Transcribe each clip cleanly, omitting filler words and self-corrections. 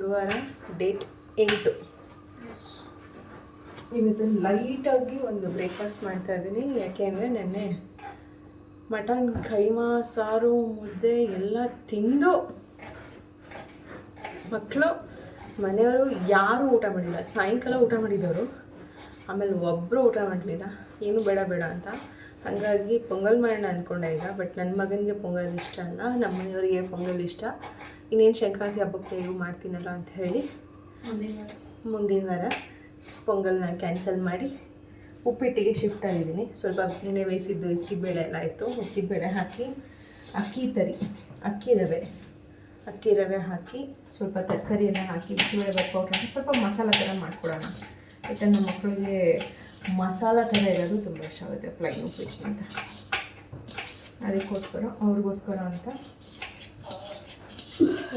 ಗುರುವಾರ ಡೇಟ್ 8. ಇವತ್ತು ಲೈಟಾಗಿ ಒಂದು ಬ್ರೇಕ್ಫಾಸ್ಟ್ ಮಾಡ್ತಾಯಿದ್ದೀನಿ. ಯಾಕೆಂದರೆ ನೆನ್ನೆ ಮಟನ್ ಕೈಮಾ ಸಾರು ಮುದ್ದೆ ಎಲ್ಲ ತಿಂದು ಮಕ್ಕಳು ಮನೆಯವರು ಯಾರೂ ಊಟ ಮಾಡಿಲ್ಲ. ಸಾಯಂಕಾಲ ಊಟ ಮಾಡಿದವರು, ಆಮೇಲೆ ಒಬ್ಬರು ಊಟ ಮಾಡಲಿಲ್ಲ, ಏನು ಬೇಡ ಬೇಡ ಅಂತ. ಹಾಗಾಗಿ ಪೊಂಗಲ್ ಮಾಡೋಣ ಅಂದ್ಕೊಂಡೆ ಈಗ. ಬಟ್ ನನ್ನ ಮಗನಿಗೆ ಪೊಂಗಲ್ ಇಷ್ಟ ಅಲ್ಲ, ನಮ್ಮ ಮನೆಯವರಿಗೆ ಪೊಂಗಲ್ ಇಷ್ಟ. ಇನ್ನೇನು ಸಂಕ್ರಾಂತಿ ಹಬ್ಬಕ್ಕೆ ಹೇಗೂ ಮಾಡ್ತೀನಲ್ಲ ಅಂತ ಹೇಳಿ ಮುಂದಿನ ವಾರ ಪೊಂಗಲ್ನ ಕ್ಯಾನ್ಸಲ್ ಮಾಡಿ ಉಪ್ಪಿಟ್ಟಿಗೆ ಶಿಫ್ಟ್ ಆಗಿದ್ದೀನಿ. ಸ್ವಲ್ಪ ನೆನೆ ಬೇಯಿಸಿದ್ದು ಅಕ್ಕಿಬೇಳೆ ಎಲ್ಲ ಇತ್ತು, ಅಕ್ಕಿಬೇಳೆ ಹಾಕಿ ಅಕ್ಕಿ ರವೆ ಹಾಕಿ ಸ್ವಲ್ಪ ತರಕಾರಿ ಎಲ್ಲ ಹಾಕಿ ಬಿಸಿಬೇಳೆ ಪೌಡ್ರ್ ಹಾಕಿ ಸ್ವಲ್ಪ ಮಸಾಲ ಥರ ಮಾಡ್ಕೊಡೋಣ. ಯಾಕಂದ್ರೆ ನಮ್ಮ ಮಕ್ಕಳಿಗೆ ಮಸಾಲ ಥರ ಇರೋದು ತುಂಬ ಇಷ್ಟ ಆಗುತ್ತೆ, ಪ್ಲೈನ್ ಉಪ್ಪಿಟ್ಟು ಅಂತ. ಅದಕ್ಕೋಸ್ಕರ ಅವ್ರಿಗೋಸ್ಕರ ಅಂತ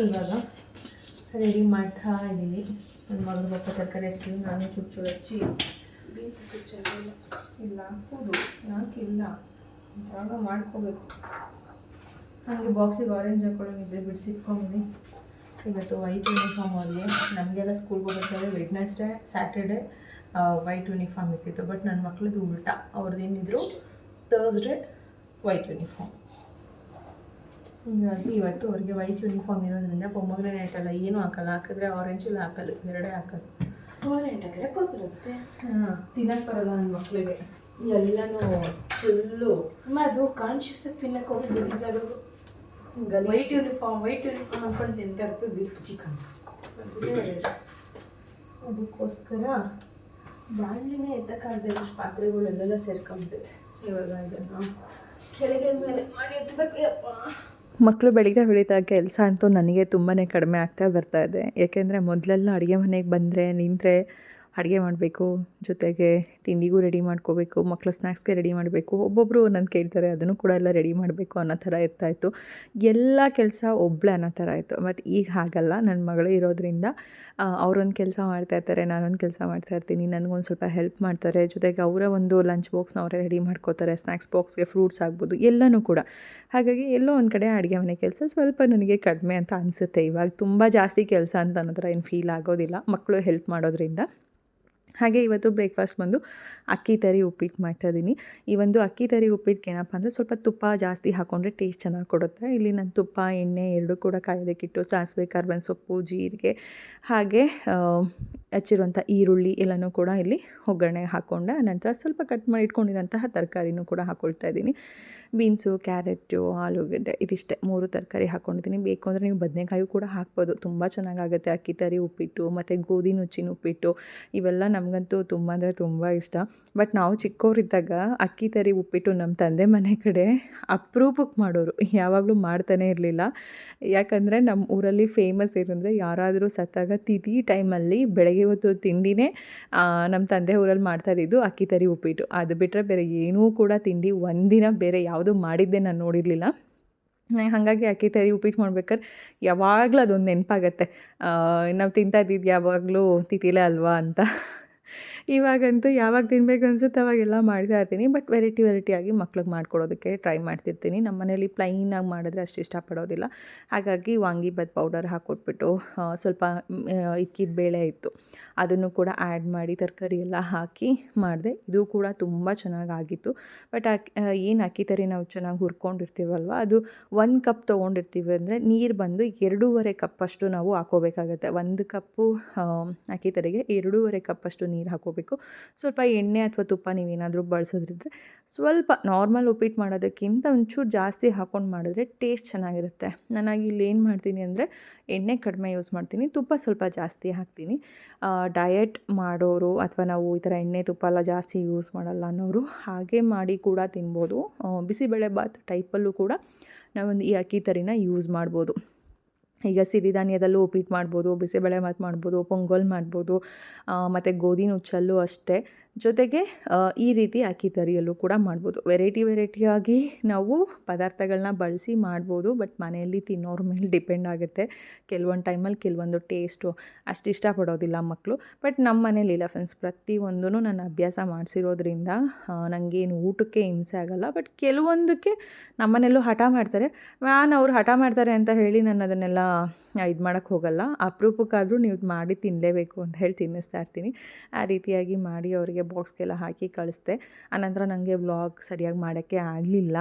ಇವಾಗ ರೆಡಿ ಮಾಡ್ತಾ ಇದ್ದೀನಿ. ನನ್ನ ಮಗಳು ಸ್ವಲ್ಪ ತರಕಾರಿ ಹಚ್ಚಿ, ನಾನು ಚುಚ್ಚು ಹಚ್ಚಿ ಬೀನ್ಸ್ ಇಲ್ಲ ಕೂದು ಯಾಕಿಲ್ಲ ಇವಾಗ ಮಾಡ್ಕೋಬೇಕು. ನನಗೆ ಬಾಕ್ಸಿಗೆ ಆರೆಂಜ್ ಹಾಕೊಳ್ಳೋಂಗಿದ್ರೆ ಬಿಡಿಸಿಟ್ಕೊಂಡಿನಿ. ಇವತ್ತು ವೈಟ್ ಯೂನಿಫಾರ್ಮ್ ಅವ್ರಿಗೆ, ನಮಗೆಲ್ಲ ಸ್ಕೂಲ್ಗೆ ಹೋಗ್ಬೇಕಾದ್ರೆ ವೆಡ್ನೆಸ್ಡೇ ಸ್ಯಾಟರ್ಡೇ ವೈಟ್ ಯೂನಿಫಾರ್ಮ್ ಇರ್ತಿತ್ತು. ಬಟ್ ನನ್ನ ಮಕ್ಳದ್ದು ಉಲ್ಟಾ, ಅವ್ರದ್ದೇನಿದ್ರು ಥರ್ಸ್ಡೇ ವೈಟ್ ಯೂನಿಫಾರ್ಮ್. ಹೀಗಾಗಿ ಇವತ್ತು ಅವ್ರಿಗೆ ವೈಟ್ ಯೂನಿಫಾರ್ಮ್ ಇರೋದ್ರಿಂದ ಪೊಮಗ್ರೆನೇಟ್ ಎಲ್ಲ ಏನೂ ಹಾಕಿದ್ರೆ ಆರೆಂಜ್ ಇಲ್ಲ ಆ್ಯಪಲ್ ಎರಡೇ ಹಾಕೋದು. ಹಾಕಿದ್ರೆ ಬರುತ್ತೆ. ತಿನ್ನಕ್ಕೆ ಬರೋಲ್ಲ ನನ್ನ ಮಕ್ಕಳಿಗೆ, ಎಲ್ಲನೂ ಫುಲ್ಲು ಅದು ಕಾನ್ಷಿಯಸ್ಸಾಗಿ ತಿನ್ನಕ್ಕೆ ಹೋಗಿ ಗಲೀಜಾಗೋದು. ವೈಟ್ ಯೂನಿಫಾರ್ಮ್ ಅಂದ್ಕೊಂಡು ತಿಂತಾ ಇರ್ತದೆ, ಬಿಟ್ಟು ಚಿಕನ್. ಅದಕ್ಕೋಸ್ಕರ ಬಾಣಲಿನೇ ಎತ್ತಕ್ಕಾಗದೆ ಪಾತ್ರೆಗಳೆಲ್ಲ ಸೇರ್ಕೊಂಬಿಟ್ಟಿದೆ. ಇವಾಗ ಇದನ್ನು ಕೆಳಗೆ ಮೇಲೆ ಮಾಡಿ ಎತ್ತಬೇಕು. ಮಕ್ಕಳು ಬೆಳೀತಾ ಕೆಲಸ ಅಂತೂ ನನಗೆ ತುಂಬಾ ಕಡಿಮೆ ಆಗ್ತಾ ಬರ್ತಾಯಿದೆ. ಯಾಕೆಂದರೆ ಮೊದಲೆಲ್ಲ ಅಡುಗೆ ಮನೆಗೆ ಬಂದರೆ ನಿಂತರೆ ಅಡುಗೆ ಮಾಡಬೇಕು, ಜೊತೆಗೆ ತಿಂಡಿಗೂ ರೆಡಿ ಮಾಡ್ಕೋಬೇಕು, ಮಕ್ಕಳು ಸ್ನ್ಯಾಕ್ಸ್ಗೆ ರೆಡಿ ಮಾಡಬೇಕು, ಒಬ್ಬೊಬ್ಬರು ನನ್ನ ಕೇಳ್ತಾರೆ ಅದನ್ನು ಕೂಡ ಎಲ್ಲ ರೆಡಿ ಮಾಡಬೇಕು ಅನ್ನೋ ಥರ ಇರ್ತಾಯಿತ್ತು. ಎಲ್ಲ ಕೆಲಸ ಒಬ್ಬಳೇ ಅನ್ನೋ ಥರ ಇತ್ತು. ಬಟ್ ಈಗ ಹಾಗಲ್ಲ, ನನ್ನ ಮಗಳು ಇರೋದ್ರಿಂದ ಅವರೊಂದು ಕೆಲಸ ಮಾಡ್ತಾಯಿರ್ತಾರೆ, ನಾನೊಂದು ಕೆಲಸ ಮಾಡ್ತಾಯಿರ್ತೀನಿ, ನನಗೊಂದು ಸ್ವಲ್ಪ ಹೆಲ್ಪ್ ಮಾಡ್ತಾರೆ. ಜೊತೆಗೆ ಅವರ ಒಂದು ಲಂಚ್ ಬಾಕ್ಸ್ನ ಅವರೇ ರೆಡಿ ಮಾಡ್ಕೋತಾರೆ, ಸ್ನ್ಯಾಕ್ಸ್ ಬಾಕ್ಸ್ಗೆ ಫ್ರೂಟ್ಸ್ ಆಗ್ಬೋದು ಎಲ್ಲನೂ ಕೂಡ. ಹಾಗಾಗಿ ಎಲ್ಲೋ ಒಂದು ಕಡೆ ಅಡುಗೆ ಮನೆ ಕೆಲಸ ಸ್ವಲ್ಪ ನನಗೆ ಕಡಿಮೆ ಅಂತ ಅನಿಸುತ್ತೆ. ಇವಾಗ ತುಂಬ ಜಾಸ್ತಿ ಕೆಲಸ ಅಂತ ಅನ್ನೋ ಥರ ಏನು ಫೀಲ್ ಆಗೋದಿಲ್ಲ ಮಕ್ಕಳು ಹೆಲ್ಪ್ ಮಾಡೋದ್ರಿಂದ. ಹಾಗೆ ಇವತ್ತು ಬ್ರೇಕ್ಫಾಸ್ಟ್ ಬಂದು ಅಕ್ಕಿ ತರಿ ಉಪ್ಪಿಟ್ಟು ಮಾಡ್ತಾಯಿದ್ದೀನಿ. ಈ ಒಂದು ಅಕ್ಕಿ ತರಿ ಉಪ್ಪಿಟ್ಟಿಗೆ ಏನಪ್ಪ ಅಂದರೆ ಸ್ವಲ್ಪ ತುಪ್ಪ ಜಾಸ್ತಿ ಹಾಕ್ಕೊಂಡ್ರೆ ಟೇಸ್ಟ್ ಚೆನ್ನಾಗಿ ಕೊಡುತ್ತೆ. ಇಲ್ಲಿ ನಾನು ತುಪ್ಪ ಎಣ್ಣೆ ಎರಡೂ ಕೂಡ ಕಾಯೋದಕ್ಕಿಟ್ಟು ಸಾಸಿವೆ ಕರ್ಬೇವಿನ ಸೊಪ್ಪು ಜೀರಿಗೆ ಹಾಗೆ ಹಚ್ಚಿರುವಂಥ ಈರುಳ್ಳಿ ಎಲ್ಲನೂ ಕೂಡ ಇಲ್ಲಿ ಒಗ್ಗರಣೆಗೆ ಹಾಕ್ಕೊಂಡೆ. ನಂತರ ಸ್ವಲ್ಪ ಕಟ್ ಮಾಡಿ ಇಟ್ಕೊಂಡಿರೋಂತಹ ತರಕಾರಿನೂ ಕೂಡ ಹಾಕ್ಕೊಳ್ತಾ ಇದ್ದೀನಿ. ಬೀನ್ಸು, ಕ್ಯಾರೆಟು, ಆಲೂಗಡ್ಡೆ ಇದಿಷ್ಟೇ 3 ತರಕಾರಿ ಹಾಕ್ಕೊಂಡಿದ್ದೀನಿ. ಬೇಕು ಅಂದರೆ ನೀವು ಬದನೆಕಾಯಿ ಕೂಡ ಹಾಕ್ಬೋದು, ತುಂಬ ಚೆನ್ನಾಗಾಗುತ್ತೆ ಅಕ್ಕಿ ತರಿ ಉಪ್ಪಿಟ್ಟು. ಮತ್ತು ಗೋಧಿ ನುಚ್ಚಿನ ಉಪ್ಪಿಟ್ಟು ಇವೆಲ್ಲ ನಮಗಂತೂ ತುಂಬ ಅಂದರೆ ತುಂಬ ಇಷ್ಟ. ಬಟ್ ನಾವು ಚಿಕ್ಕವರಿದ್ದಾಗ ಅಕ್ಕಿ ತರಿ ಉಪ್ಪಿಟ್ಟು ನಮ್ಮ ತಂದೆ ಮನೆ ಕಡೆ ಅಪರೂಪಕ್ಕೆ ಮಾಡೋರು, ಯಾವಾಗಲೂ ಮಾಡ್ತಾನೇ ಇರಲಿಲ್ಲ. ಯಾಕಂದರೆ ನಮ್ಮ ಊರಲ್ಲಿ ಫೇಮಸ್ ಏನಂದರೆ ಯಾರಾದರೂ ಸತ್ತಾಗ ತಿಥಿ ಟೈಮಲ್ಲಿ ಬೆಳಗ್ಗೆ ಹೊತ್ತು ತಿಂಡಿನೇ ನಮ್ಮ ತಂದೆ ಊರಲ್ಲಿ ಮಾಡ್ತಾಯಿದ್ದು ಅಕ್ಕಿ ತರಿ ಉಪ್ಪಿಟ್ಟು. ಅದು ಬಿಟ್ಟರೆ ಬೇರೆ ಏನೂ ಕೂಡ ತಿಂಡಿ ಒಂದಿನ ಬೇರೆ ಯಾವುದೂ ಮಾಡಿದ್ದೆ ನಾನು ನೋಡಿರಲಿಲ್ಲ. ಹಾಗಾಗಿ ಅಕ್ಕಿ ತರಿ ಉಪ್ಪಿಟ್ಟು ಮಾಡ್ಬೇಕಾದ್ರೆ ಯಾವಾಗಲೂ ಅದೊಂದು ನೆನಪಾಗತ್ತೆ, ನಾವು ತಿಂತಾ ಇದ್ದಿದ್ದು ಯಾವಾಗಲೂ ತಿಥಿಲೇ ಅಲ್ವಾ ಅಂತ. ಇವಾಗಂತೂ ಯಾವಾಗ ತಿನ್ನಬೇಕು ಅನಿಸುತ್ತೆ ಅವಾಗೆಲ್ಲ ಮಾಡ್ತಾ ಇರ್ತೀನಿ. ಬಟ್ ವೆರೈಟಿಯಾಗಿ ಮಕ್ಳಿಗೆ ಮಾಡ್ಕೊಡೋದಕ್ಕೆ ಟ್ರೈ ಮಾಡ್ತಿರ್ತೀನಿ. ನಮ್ಮ ಮನೇಲಿ ಪ್ಲೈನಾಗಿ ಮಾಡಿದ್ರೆ ಅಷ್ಟು ಇಷ್ಟಪಡೋದಿಲ್ಲ. ಹಾಗಾಗಿ ವಾಂಗಿಬಾತ್ ಪೌಡರ್ ಹಾಕ್ಕೊಟ್ಬಿಟ್ಟು ಸ್ವಲ್ಪ ಇಕ್ಕಿದ ಬೇಳೆ ಇತ್ತು ಅದನ್ನು ಕೂಡ ಆ್ಯಡ್ ಮಾಡಿ ತರಕಾರಿ ಎಲ್ಲ ಹಾಕಿ ಮಾಡಿದೆ. ಇದು ಕೂಡ ತುಂಬ ಚೆನ್ನಾಗಾಗಿತ್ತು. ಬಟ್ ಏನು ಅಕ್ಕಿ ತರಿ ನಾವು ಚೆನ್ನಾಗಿ ಹುರ್ಕೊಂಡಿರ್ತೀವಲ್ವ, ಅದು 1 ಕಪ್ ತೊಗೊಂಡಿರ್ತೀವಿ ಅಂದರೆ ನೀರು ಬಂದು 2.5 ಕಪ್ಪಷ್ಟು ನಾವು ಹಾಕ್ಕೋಬೇಕಾಗತ್ತೆ. 1 ಕಪ್ಪು ಅಕ್ಕಿ ತರಿಗೆ 2.5 ಕಪ್ಪಷ್ಟು ನೀರು ಹಾಕ್ಕೋಬೇಕು. ಸ್ವಲ್ಪ ಎಣ್ಣೆ ಅಥವಾ ತುಪ್ಪ ನೀವೇನಾದರೂ ಬಳಸೋದ್ರಿದ್ರೆ ಸ್ವಲ್ಪ ನಾರ್ಮಲ್ ಉಪ್ಪಿಟ್ಟು ಮಾಡೋದಕ್ಕಿಂತ ಒಂಚೂರು ಜಾಸ್ತಿ ಹಾಕ್ಕೊಂಡು ಮಾಡಿದ್ರೆ ಟೇಸ್ಟ್ ಚೆನ್ನಾಗಿರುತ್ತೆ. ನಾನಾಗಿ ಇಲ್ಲಿ ಏನು ಮಾಡ್ತೀನಿ ಅಂದರೆ ಎಣ್ಣೆ ಕಡಿಮೆ ಯೂಸ್ ಮಾಡ್ತೀನಿ, ತುಪ್ಪ ಸ್ವಲ್ಪ ಜಾಸ್ತಿ ಹಾಕ್ತೀನಿ. ಡಯಟ್ ಮಾಡೋರು ಅಥವಾ ನಾವು ಈ ಥರ ಎಣ್ಣೆ ತುಪ್ಪ ಎಲ್ಲ ಜಾಸ್ತಿ ಯೂಸ್ ಮಾಡಲ್ಲ ಅನ್ನೋರು ಹಾಗೆ ಮಾಡಿ ಕೂಡ ತಿನ್ಬೋದು. ಬಿಸಿಬೇಳೆ ಬಾತ್ ಟೈಪಲ್ಲೂ ಕೂಡ ನಾವೊಂದು ಈ ಅಕ್ಕಿ ತರಿನ ಯೂಸ್ ಮಾಡ್ಬೋದು. ಈಗ ಸಿರಿಧಾನ್ಯದಲ್ಲೂ ಉಪ್ಪಿಟ್ಟು ಮಾಡ್ಬೋದು, ಬಿಸಿಬೇಳೆ ಬಾತ್ ಮಾಡ್ಬೋದು, ಪೊಂಗಲ್ ಮಾಡ್ಬೋದು, ಮತ್ತು ಗೋಧಿ ನುಚ್ಚಲ್ಲೂ ಅಷ್ಟೇ ಜೊತೆಗೆ ಈ ರೀತಿ ಅಕ್ಕಿ ತರಿಯಲ್ಲೂ ಕೂಡ ಮಾಡ್ಬೋದು. ವೆರೈಟಿಯಾಗಿ ನಾವು ಪದಾರ್ಥಗಳನ್ನ ಬಳಸಿ ಮಾಡ್ಬೋದು. ಬಟ್ ಮನೆಯಲ್ಲಿ ತಿನ್ನೋರ ಮೇಲೆ ಡಿಪೆಂಡ್ ಆಗುತ್ತೆ. ಕೆಲವೊಂದು ಟೈಮಲ್ಲಿ ಕೆಲವೊಂದು ಟೇಸ್ಟು ಅಷ್ಟು ಇಷ್ಟಪಡೋದಿಲ್ಲ ಮಕ್ಕಳು. ಬಟ್ ನಮ್ಮ ಮನೇಲಿ ಇಲ್ಲ ಫ್ರೆಂಡ್ಸ್, ಪ್ರತಿಯೊಂದೂ ನಾನು ಅಭ್ಯಾಸ ಮಾಡಿಸಿರೋದ್ರಿಂದ ನನಗೇನು ಊಟಕ್ಕೆ ಹಿಂಸೆ ಆಗೋಲ್ಲ. ಬಟ್ ಕೆಲವೊಂದಕ್ಕೆ ನಮ್ಮ ಮನೆಯಲ್ಲೂ ಹಠ ಮಾಡ್ತಾರೆ. ಅವ್ರು ಹಠ ಮಾಡ್ತಾರೆ ಅಂತ ಹೇಳಿ ನಾನು ಅದನ್ನೆಲ್ಲ ಇದು ಮಾಡೋಕ್ಕೆ ಹೋಗಲ್ಲ. ಅಪರೂಪಕ್ಕಾದರೂ ನೀವು ಮಾಡಿ ತಿನ್ನಲೇಬೇಕು ಅಂತ ಹೇಳಿ ತಿನ್ನಿಸ್ತಾ ಇರ್ತೀನಿ. ಆ ರೀತಿಯಾಗಿ ಮಾಡಿ ಅವರಿಗೆ ಬಾಕ್ಸ್ಗೆಲ್ಲ ಹಾಕಿ ಕಳಿಸ್ದೆ. ಆನಂತರ ನನಗೆ ವ್ಲಾಗ್ ಸರಿಯಾಗಿ ಮಾಡೋಕ್ಕೆ ಆಗಲಿಲ್ಲ.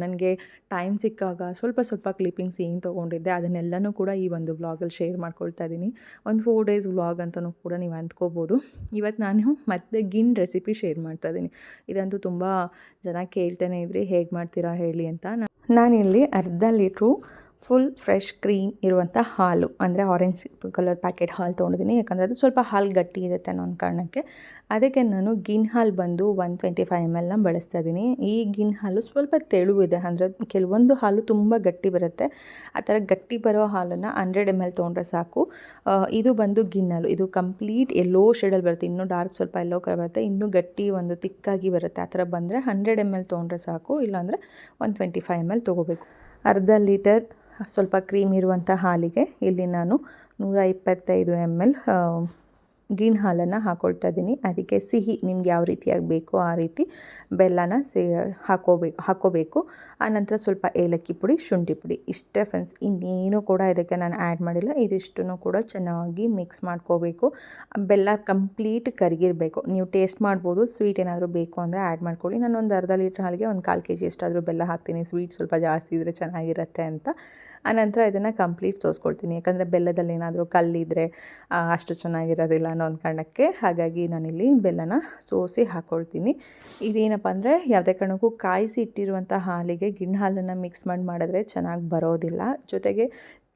ನನಗೆ ಟೈಮ್ ಸಿಕ್ಕಾಗ ಸ್ವಲ್ಪ ಕ್ಲಿಪ್ಪಿಂಗ್ಸ್ ಏನು ತೊಗೊಂಡಿದ್ದೆ ಅದನ್ನೆಲ್ಲನೂ ಕೂಡ ಈ ಒಂದು ವ್ಲಾಗಲ್ಲಿ ಶೇರ್ ಮಾಡ್ಕೊಳ್ತಾ ಇದ್ದೀನಿ. ಒಂದು 4 ಡೇಸ್ ವ್ಲಾಗ್ ಅಂತಲೂ ಕೂಡ ನೀವು ಅಂದ್ಕೋಬೋದು. ಇವತ್ತು ನಾನು ಮತ್ತೆ ಗಿಣ್ ರೆಸಿಪಿ ಶೇರ್ ಮಾಡ್ತಾ ಇದ್ದೀನಿ. ಇದಂತೂ ತುಂಬ ಜನ ಕೇಳ್ತಾನೆ ಇದ್ರಿ, ಹೇಗೆ ಮಾಡ್ತೀರಾ ಹೇಳಿ ಅಂತ. ನಾನಿಲ್ಲಿ ಅರ್ಧ ಲೀಟ್ರು ಫುಲ್ ಫ್ರೆಶ್ ಕ್ರೀಮ್ ಇರುವಂಥ ಹಾಲು, ಅಂದರೆ ಆರೆಂಜ್ ಕಲರ್ ಪ್ಯಾಕೆಟ್ ಹಾಲು ತೊಗೊಂಡಿದ್ದೀನಿ. ಯಾಕಂದರೆ ಅದು ಸ್ವಲ್ಪ ಹಾಲು ಗಟ್ಟಿ ಇರುತ್ತೆ ಅನ್ನೋ ಒಂದು ಕಾರಣಕ್ಕೆ. ಅದಕ್ಕೆ ನಾನು ಗಿಣ್ ಹಾಲು ಬಂದು 125 ml ಬಳಸ್ತಾ ಇದ್ದೀನಿ. ಈ ಗಿಣ್ ಹಾಲು ಸ್ವಲ್ಪ ತೆಳುವಿದೆ, ಅಂದರೆ ಕೆಲವೊಂದು ಹಾಲು ತುಂಬ ಗಟ್ಟಿ ಬರುತ್ತೆ. ಆ ಥರ ಗಟ್ಟಿ ಬರೋ ಹಾಲನ್ನು 100 ml ತೊಗೊಂಡ್ರೆ ಸಾಕು. ಇದು ಬಂದು ಗಿಣ್ ಹಾಲು, ಇದು ಕಂಪ್ಲೀಟ್ ಎಲ್ಲೋ ಶೇಡಲ್ಲಿ ಬರುತ್ತೆ. ಇನ್ನೂ ಡಾರ್ಕ್ ಸ್ವಲ್ಪ ಎಲ್ಲೋ ಕಲರ್ ಬರುತ್ತೆ, ಇನ್ನೂ ಗಟ್ಟಿ ಒಂದು ತಿಕ್ಕಾಗಿ ಬರುತ್ತೆ. ಆ ಥರ ಬಂದರೆ 100 ml ತೊಗೊಂಡ್ರೆ ಸಾಕು, ಇಲ್ಲಾಂದರೆ 125 ml ತೊಗೋಬೇಕು. ಅರ್ಧ ಲೀಟರ್ ಸ್ವಲ್ಪ ಕ್ರೀಮ್ ಇರುವಂಥ ಹಾಲಿಗೆ ಇಲ್ಲಿ ನಾನು 125 ml ಗಿಣ್ ಹಾಲನ್ನು ಹಾಕ್ಕೊಳ್ತಾ ಇದ್ದೀನಿ. ಅದಕ್ಕೆ ಸಿಹಿ ನಿಮ್ಗೆ ಯಾವ ರೀತಿಯಾಗಿ ಬೇಕೋ ಆ ರೀತಿ ಬೆಲ್ಲನ ಹಾಕ್ಕೋಬೇಕು. ಆನಂತರ ಸ್ವಲ್ಪ ಏಲಕ್ಕಿ ಪುಡಿ, ಶುಂಠಿ ಪುಡಿ, ಇಷ್ಟೇ ಫ್ರೆಂಡ್ಸ್. ಇನ್ನೇನು ಕೂಡ ಇದಕ್ಕೆ ನಾನು ಆ್ಯಡ್ ಮಾಡಿಲ್ಲ. ಇದಿಷ್ಟನ್ನು ಕೂಡ ಚೆನ್ನಾಗಿ ಮಿಕ್ಸ್ ಮಾಡ್ಕೋಬೇಕು. ಬೆಲ್ಲ ಕಂಪ್ಲೀಟ್ ಕರಗಿರಬೇಕು. ನೀವು ಟೇಸ್ಟ್ ಮಾಡ್ಬೋದು, ಸ್ವೀಟ್ ಏನಾದರೂ ಬೇಕು ಅಂದರೆ ಆ್ಯಡ್ ಮಾಡ್ಕೊಳ್ಳಿ. ನಾನು ಒಂದು ಅರ್ಧ ಲೀಟ್ರ್ ಹಾಲಿಗೆ ಒಂದು 1/4 kg ಅಷ್ಟಾದರೂ ಬೆಲ್ಲ ಹಾಕ್ತೀನಿ, ಸ್ವೀಟ್ ಸ್ವಲ್ಪ ಜಾಸ್ತಿ ಇದ್ದರೆ ಚೆನ್ನಾಗಿರುತ್ತೆ ಅಂತ. ಆನಂತರ ಇದನ್ನು ಕಂಪ್ಲೀಟ್ ಸೋಸ್ಕೊಳ್ತೀನಿ. ಯಾಕಂದರೆ ಬೆಲ್ಲದಲ್ಲಿ ಏನಾದರೂ ಕಲ್ಲಿದ್ದರೆ ಅಷ್ಟು ಚೆನ್ನಾಗಿರೋದಿಲ್ಲ ಅನ್ನೋ ಒಂದು ಕಾರಣಕ್ಕೆ. ಹಾಗಾಗಿ ನಾನಿಲ್ಲಿ ಬೆಲ್ಲನ ಸೋಸಿ ಹಾಕ್ಕೊಳ್ತೀನಿ. ಇದೇನಪ್ಪ ಅಂದರೆ ಯಾವುದೇ ಕಾರಣಕ್ಕೂ ಕಾಯಿಸಿ ಇಟ್ಟಿರುವಂಥ ಹಾಲಿಗೆ ಗಿಣ್ ಹಾಲನ್ನು ಮಿಕ್ಸ್ ಮಾಡಿದ್ರೆ ಚೆನ್ನಾಗಿ ಬರೋದಿಲ್ಲ. ಜೊತೆಗೆ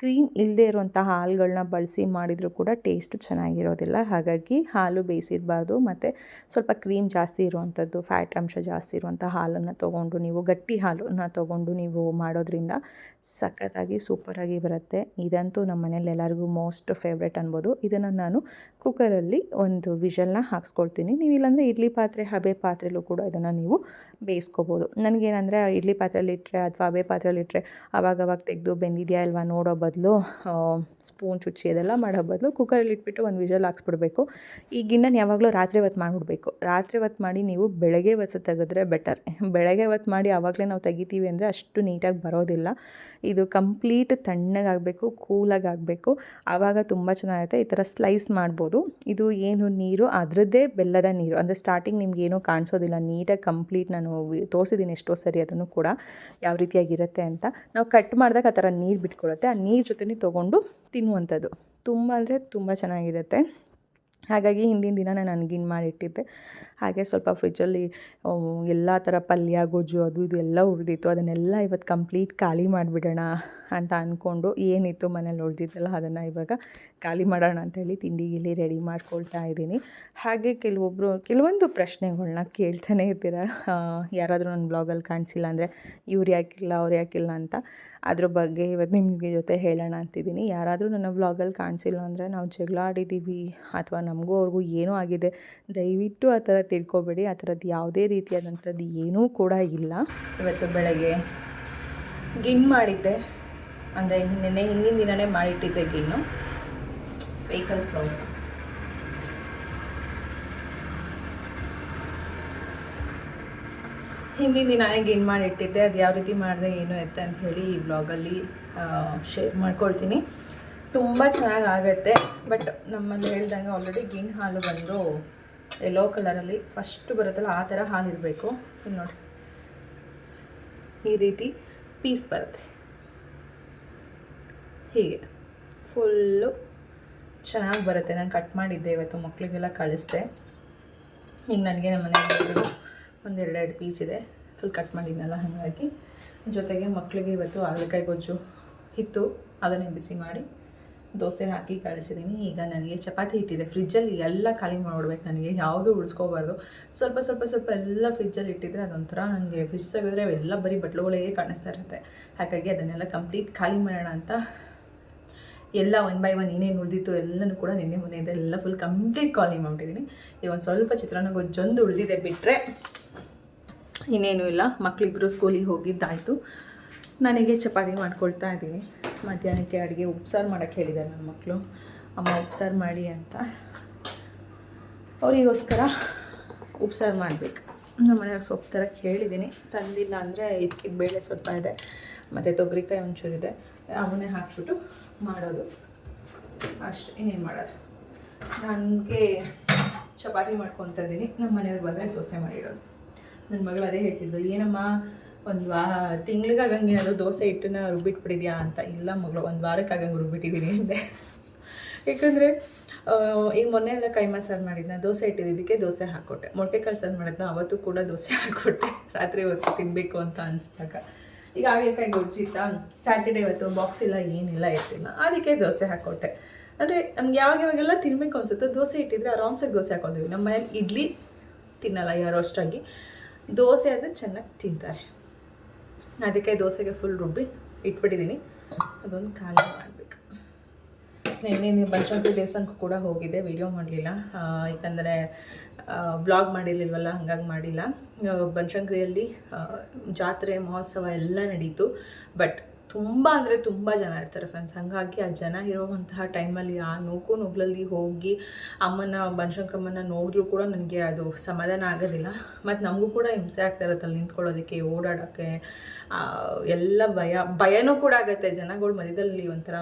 ಕ್ರೀಮ್ ಇಲ್ಲದೆ ಇರುವಂಥ ಹಾಲುಗಳನ್ನ ಬಳಸಿ ಮಾಡಿದರೂ ಕೂಡ ಟೇಸ್ಟು ಚೆನ್ನಾಗಿರೋದಿಲ್ಲ. ಹಾಗಾಗಿ ಹಾಲು ಬೇಯಿಸಿರಬಾರ್ದು. ಮತ್ತು ಸ್ವಲ್ಪ ಕ್ರೀಮ್ ಜಾಸ್ತಿ ಇರುವಂಥದ್ದು, ಫ್ಯಾಟ್ ಅಂಶ ಜಾಸ್ತಿ ಇರುವಂಥ ಹಾಲನ್ನು ತೊಗೊಂಡು, ನೀವು ಗಟ್ಟಿ ಹಾಲನ್ನು ತೊಗೊಂಡು ನೀವು ಮಾಡೋದ್ರಿಂದ ಸಖತ್ತಾಗಿ ಸೂಪರಾಗಿ ಬರುತ್ತೆ. ಇದಂತೂ ನಮ್ಮ ಮನೇಲಿ ಎಲ್ಲರಿಗೂ ಮೋಸ್ಟ್ ಫೇವ್ರೆಟ್ ಅನ್ಬೋದು. ಇದನ್ನು ನಾನು ಕುಕ್ಕರಲ್ಲಿ ಒಂದು ವಿಷಲ್ನ ಹಾಕ್ಸ್ಕೊಳ್ತೀನಿ. ನೀವು ಇಲ್ಲಾಂದರೆ ಇಡ್ಲಿ ಪಾತ್ರೆ, ಹಬೆ ಪಾತ್ರೆಯಲ್ಲೂ ಕೂಡ ಇದನ್ನು ನೀವು ಬೇಯಿಸ್ಕೋಬೋದು. ನನಗೇನಂದರೆ ಇಡ್ಲಿ ಪಾತ್ರೆಯಲ್ಲಿಟ್ಟರೆ ಅಥವಾ ಹಬೆ ಪಾತ್ರೆಯಲ್ಲಿಟ್ಟರೆ ಆವಾಗವಾಗ ತೆಗೆದು ಬೆಂದಿದೆಯಾ ಇಲ್ವಾ ನೋಡೋ ಬದಲು, ಸ್ಪೂನ್ ಚುಚ್ಚಿ ಅದೆಲ್ಲ ಮಾಡೋ ಬದಲು ಕುಕ್ಕರಲ್ಲಿ ಇಟ್ಬಿಟ್ಟು ಒಂದು ವಿಷಲ್ ಹಾಕ್ಸ್ಬಿಡ್ಬೇಕು. ಈ ಗಿಣ್ಣನ್ನು ಯಾವಾಗಲೂ ರಾತ್ರಿ ಹೊತ್ತು ಮಾಡಿಬಿಡ್ಬೇಕು. ರಾತ್ರಿ ಹೊತ್ತು ಮಾಡಿ ನೀವು ಬೆಳಗ್ಗೆ ಹೊತ್ತು ತೆಗೆದ್ರೆ ಬೆಟರ್. ಬೆಳಗ್ಗೆ ಹೊತ್ತು ಮಾಡಿ ಆವಾಗಲೇ ನಾವು ತೆಗಿತೀವಿ ಅಂದರೆ ಅಷ್ಟು ನೀಟಾಗಿ ಬರೋದಿಲ್ಲ. ಇದು ಕಂಪ್ಲೀಟ್ ತಣ್ಣಗಾಗಬೇಕು, ಕೂಲಾಗಿ ಆಗಬೇಕು, ಆವಾಗ ತುಂಬ ಚೆನ್ನಾಗಿರುತ್ತೆ. ಈ ಥರ ಸ್ಲೈಸ್ ಮಾಡ್ಬೋದು. ಇದು ಏನು ನೀರು ಅದರದ್ದೇ ಬೆಲ್ಲದ ನೀರು, ಅಂದರೆ ಸ್ಟಾರ್ಟಿಂಗ್ ನಿಮ್ಗೆ ಏನೂ ಕಾಣಿಸೋದಿಲ್ಲ. ನೀಟಾಗಿ ಕಂಪ್ಲೀಟ್ ನಾನು ತೋರಿಸಿದ್ದೀನಿ ಎಷ್ಟೋ ಸರಿ ಅದನ್ನು ಕೂಡ ಯಾವ ರೀತಿಯಾಗಿರುತ್ತೆ ಅಂತ. ನಾವು ಕಟ್ ಮಾಡಿದಾಗ ಆ ಥರ ನೀರು ಬಿಟ್ಕೊಳ್ಳುತ್ತೆ. ಆ ನೀರು ಜೊತೆನೇ ತೊಗೊಂಡು ತಿನ್ನುವಂಥದ್ದು ತುಂಬ ಅಂದರೆ ತುಂಬ ಚೆನ್ನಾಗಿರುತ್ತೆ. ಹಾಗಾಗಿ ಹಿಂದಿನ ದಿನನೇ ನಾನು ಗಿಣ್ ಮಾಡಿಟ್ಟಿದ್ದೆ. ಹಾಗೆ ಸ್ವಲ್ಪ ಫ್ರಿಜ್ಜಲ್ಲಿ ಎಲ್ಲ ಥರ ಪಲ್ಯ, ಗೊಜ್ಜು ಅದು ಇದು ಎಲ್ಲ ಉಳಿದಿತ್ತು. ಅದನ್ನೆಲ್ಲ ಇವತ್ತು ಕಂಪ್ಲೀಟ್ ಖಾಲಿ ಮಾಡಿಬಿಡೋಣ ಅಂತ ಅಂದ್ಕೊಂಡು, ಏನಿತ್ತು ಮನೇಲಿ ಉಳಿದಿದ್ದಲ್ಲ ಅದನ್ನು ಇವಾಗ ಖಾಲಿ ಮಾಡೋಣ ಅಂಥೇಳಿ ತಿಂಡಿಗಿಲ್ಲಿ ರೆಡಿ ಮಾಡ್ಕೊಳ್ತಾ ಇದ್ದೀನಿ. ಹಾಗೆ ಕೆಲವೊಂದು ಪ್ರಶ್ನೆಗಳ್ನ ಕೇಳ್ತಾನೆ ಇರ್ತೀರ. ಯಾರಾದರೂ ನನ್ನ ಬ್ಲಾಗಲ್ಲಿ ಕಾಣಿಸಿಲ್ಲ ಅಂದರೆ ಇವ್ರು ಯಾಕಿಲ್ಲ ಅವ್ರು ಯಾಕಿಲ್ಲ ಅಂತ. ಅದ್ರ ಬಗ್ಗೆ ಇವತ್ತು ನಿಮಗೆ ಜೊತೆ ಹೇಳೋಣ ಅಂತಿದ್ದೀನಿ. ಯಾರಾದರೂ ನನ್ನ ವ್ಲಾಗಲ್ಲಿ ಕಾಣಿಸಿಲ್ಲ ಅಂದರೆ ನಾವು ಜಗಳ ಆಡಿದ್ದೀವಿ ಅಥವಾ ನಮಗೂ ಅವ್ರಿಗೂ ಏನೂ ಆಗಿದೆ, ದಯವಿಟ್ಟು ಆ ಥರ ತಿಳ್ಕೊಬೇಡಿ. ಆ ಥರದ್ದು ಯಾವುದೇ ರೀತಿಯಾದಂಥದ್ದು ಏನೂ ಕೂಡ ಇಲ್ಲ. ಇವತ್ತು ಬೆಳಗ್ಗೆ ಗಿಣ್ ಮಾಡಿದ್ದೆ, ಅಂದರೆ ಹಿಂದಿನ ದಿನವೇ ಮಾಡಿಟ್ಟಿದ್ದೆ ಗಿಣ್ಣು. ವೆಹಿಕಲ್ ಸೌಂಡ್ ಹಿಂದಿನ ದಿನವೇ ಗಿಣ್ ಮಾಡಿಟ್ಟಿದ್ದೆ. ಅದು ಯಾವ ರೀತಿ ಮಾಡಿದೆ ಏನು ಎತ್ತ ಅಂತ ಹೇಳಿ ಈ ಬ್ಲಾಗಲ್ಲಿ ಶೇರ್ ಮಾಡ್ಕೊಳ್ತೀನಿ. ತುಂಬ ಚೆನ್ನಾಗಿ ಆಗುತ್ತೆ. ಬಟ್ ನಮ್ಮಲ್ಲಿ ಹೇಳ್ದಂಗೆ ಆಲ್ರೆಡಿ ಗಿಣ್ ಹಾಲು ಬಂದು ಯೆಲ್ಲೋ ಕಲರಲ್ಲಿ ಫಸ್ಟು ಬರುತ್ತಲ್ಲ ಆ ಥರ ಹಾಲು ಇರಬೇಕು. ಇಲ್ಲಿ ನೋಡಿ, ಈ ರೀತಿ ಪೀಸ್ ಬರುತ್ತೆ. ಹೀಗೆ ಫುಲ್ಲು ಚೆನ್ನಾಗಿ ಬರುತ್ತೆ. ನಾನು ಕಟ್ ಮಾಡಿದ್ದೆ ಇವತ್ತು, ಮಕ್ಕಳಿಗೆಲ್ಲ ಕಳಿಸ್ದೆ. ಈಗ ನನಗೆ ನಮ್ಮ ಮನೆಯಲ್ಲಿ ಒಂದು 2 ಪೀಸ್ ಇದೆ, ಫುಲ್ ಕಟ್ ಮಾಡಿದ್ನಲ್ಲ, ಹಾಗಾಗಿ. ಜೊತೆಗೆ ಮಕ್ಕಳಿಗೆ ಇವತ್ತು ಹಾಗಲಕಾಯಿ ಗೊಜ್ಜು ಇತ್ತು, ಅದನ್ನೇ ಬಿಸಿ ಮಾಡಿ ದೋಸೆ ಹಾಕಿ ಕಳಿಸಿದ್ದೀನಿ. ಈಗ ನನಗೆ ಚಪಾತಿ ಇಟ್ಟಿದೆ ಫ್ರಿಜ್ಜಲ್ಲಿ, ಎಲ್ಲ ಖಾಲಿ ಮಾಡಿಬಿಡ್ಬೇಕು. ನನಗೆ ಯಾವುದೂ ಉಳಿಸ್ಕೋಬಾರ್ದು. ಸ್ವಲ್ಪ ಎಲ್ಲ ಫ್ರಿಜ್ಜಲ್ಲಿ ಇಟ್ಟಿದ್ರೆ ಅದೊಂಥರ ನನಗೆ ಫ್ರಿಜ್ ತೆಗೆದ್ರೆ ಎಲ್ಲ ಬರೀ ಬಟ್ಲುಗಳೇ ಕಾಣಿಸ್ತಾ ಇರುತ್ತೆ. ಹಾಗಾಗಿ ಅದನ್ನೆಲ್ಲ ಕಂಪ್ಲೀಟ್ ಖಾಲಿ ಮಾಡೋಣ ಅಂತ ಎಲ್ಲ 1 by 1 ಏನೇನು ಉಳಿದಿತ್ತು ಎಲ್ಲನೂ ಕೂಡ ನಿನ್ನೆ ಮೊನ್ನೆದೆಲ್ಲ ಫುಲ್ ಕಂಪ್ಲೀಟ್ ಕಾಲಿಂಗ್ ಮಾಡಿಬಿಟ್ಟಿದ್ದೀನಿ. ಈಗ ಒಂದು ಸ್ವಲ್ಪ ಚಿತ್ರಾನ್ನ ಗೊಜ್ಜೊಂದು ಉಳಿದಿದೆ ಬಿಟ್ಟರೆ ಇನ್ನೇನು ಇಲ್ಲ. ಮಕ್ಕಳಿಬ್ಬರು ಸ್ಕೂಲಿಗೆ ಹೋಗಿದ್ದಾಯಿತು. ನನಗೆ ಚಪಾತಿ ಮಾಡ್ಕೊಳ್ತಾ ಇದ್ದೀನಿ. ಮಧ್ಯಾಹ್ನಕ್ಕೆ ಅಡುಗೆ ಉಪ್ಸಾರು ಮಾಡೋಕ್ಕೆ ಹೇಳಿದ್ದಾರೆ ನನ್ನ ಮಕ್ಕಳು. ಅಮ್ಮ ಉಪ್ಸಾರು ಮಾಡಿ ಅಂತ, ಅವರಿಗೋಸ್ಕರ ಉಪ್ಸಾರು ಮಾಡಬೇಕು. ನಮ್ಮ ಮನೆಯವ್ರು ಸೊಪ್ಪು ತರಕ್ಕೆ ಹೇಳಿದ್ದೀನಿ, ತಂದಿಲ್ಲ ಅಂದರೆ ಇದಕ್ಕೆ ಬೇಳೆ ಸ್ವಲ್ಪ ಇದೆ ಮತ್ತು ತೊಗರಿಕಾಯಿ ಒಂಚೂರಿದೆ, ಅವನ್ನೇ ಹಾಕ್ಬಿಟ್ಟು ಮಾಡೋದು ಅಷ್ಟೇ, ಇನ್ನೇನು ಮಾಡೋದು. ನನಗೆ ಚಪಾತಿ ಮಾಡ್ಕೊತಾ ಇದ್ದೀನಿ, ನಮ್ಮ ಮನೆಯವ್ರು ಬಂದರೆ ದೋಸೆ ಮಾಡಿಡೋದು. ನನ್ನ ಮಗಳು ಅದೇ ಹೇಳ್ತಿದ್ದು, ಏನಮ್ಮ ಒಂದು ತಿಂಗ್ಳಿಗಾಗಂಗೆ ಅದು ದೋಸೆ ಹಿಟ್ಟನ್ನ ರುಬ್ಬಿಟ್ಬಿಟ್ಟಿದ್ಯಾ ಅಂತ. ಇಲ್ಲ ಮಗಳು, ಒಂದು ವಾರಕ್ಕಾಗಂಗೆ ರುಬ್ಬಿಟ್ಟಿದ್ದೀನಿ ಅಂದೆ. ಏಕೆಂದರೆ ಈಗ ಮೊನ್ನೆ ಎಲ್ಲ ಕೈಮಾ ಸಾರು ಮಾಡಿದ್ನ, ದೋಸೆ ಇಟ್ಟಿದ್ದಕ್ಕೆ ದೋಸೆ ಹಾಕ್ಕೊಟ್ಟೆ. ಮೊಳಕೆ ಕಾಳು ಸಾರು ಮಾಡಿದ್ನ, ಅವತ್ತು ಕೂಡ ದೋಸೆ ಹಾಕ್ಕೊಟ್ಟೆ ರಾತ್ರಿ ಹೊತ್ತು ತಿನ್ನಬೇಕು ಅಂತ ಅನಿಸ್ದಾಗ. ಈಗ ಹಾಗಲಕಾಯಿ ಗೊಜ್ಜಿತ್ತಾ, ಸ್ಯಾಟರ್ಡೇ ಇವತ್ತು ಬಾಕ್ಸ್ ಇಲ್ಲ ಏನಿಲ್ಲ ಇರ್ತಿಲ್ಲ, ಅದಕ್ಕೆ ದೋಸೆ ಹಾಕ್ಕೊಟ್ಟೆ. ಅಂದರೆ ನಮ್ಗೆ ಯಾವಾಗೆಲ್ಲ ತಿನ್ನಬೇಕು ಅನಿಸುತ್ತೋ ದೋಸೆ ಇಟ್ಟಿದ್ರೆ ಆರಾಮ್ಸಾಗಿ ದೋಸೆ ಹಾಕೋತೀವಿ. ನಮ್ಮ ಮನೇಲಿ ಇಡ್ಲಿ ತಿನ್ನಲ್ಲ ಯಾರೋ ಅಷ್ಟಾಗಿ, ದೋಸೆ ಆದರೆ ಚೆನ್ನಾಗಿ ತಿಂತಾರೆ. ಅದಕ್ಕೆ ದೋಸೆಗೆ ಫುಲ್ ರುಬ್ಬಿ ಇಟ್ಬಿಟ್ಟಿದ್ದೀನಿ. ಅದೊಂದು ಖಾಲಿ ಮಾಡಬೇಕು. ನಿನ್ನೆ ಬನಶಂಕರಿ ದೇವಸ್ಥಾನಕ್ಕೂ ಕೂಡ ಹೋಗಿದ್ದೆ, ವಿಡಿಯೋ ಮಾಡಲಿಲ್ಲ ಯಾಕಂದರೆ ವ್ಲಾಗ್ ಮಾಡಿರಲಿಲ್ವಲ್ಲ, ಹಾಗಾಗಿ ಮಾಡಿಲ್ಲ. ಬನಶಂಕರಿಯಲ್ಲಿ ಜಾತ್ರೆ ಮಹೋತ್ಸವ ಎಲ್ಲ ನಡೀತು. ಬಟ್ ತುಂಬ ಅಂದರೆ ತುಂಬ ಜನ ಇರ್ತಾರೆ ಫ್ರೆಂಡ್ಸ್. ಹಾಗಾಗಿ ಆ ಜನ ಇರುವಂತಹ ಟೈಮಲ್ಲಿ ಆ ನೂಕು ನುಗ್ಲಲ್ಲಿ ಹೋಗಿ ಬನಶಂಕರಮ್ಮನ ನೋಡಿದ್ರೂ ಕೂಡ ನನಗೆ ಅದು ಸಮಾಧಾನ ಆಗೋದಿಲ್ಲ. ಮತ್ತು ನಮಗೂ ಕೂಡ ಹಿಂಸೆ ಆಗ್ತಾ ಇರುತ್ತೆ ಅಲ್ಲಿ ನಿಂತ್ಕೊಳ್ಳೋದಕ್ಕೆ, ಓಡಾಡೋಕ್ಕೆ ಎಲ್ಲ ಭಯನೂ ಕೂಡ ಆಗುತ್ತೆ. ಜನಗಳ ಮಧ್ಯದಲ್ಲಿ ಒಂಥರ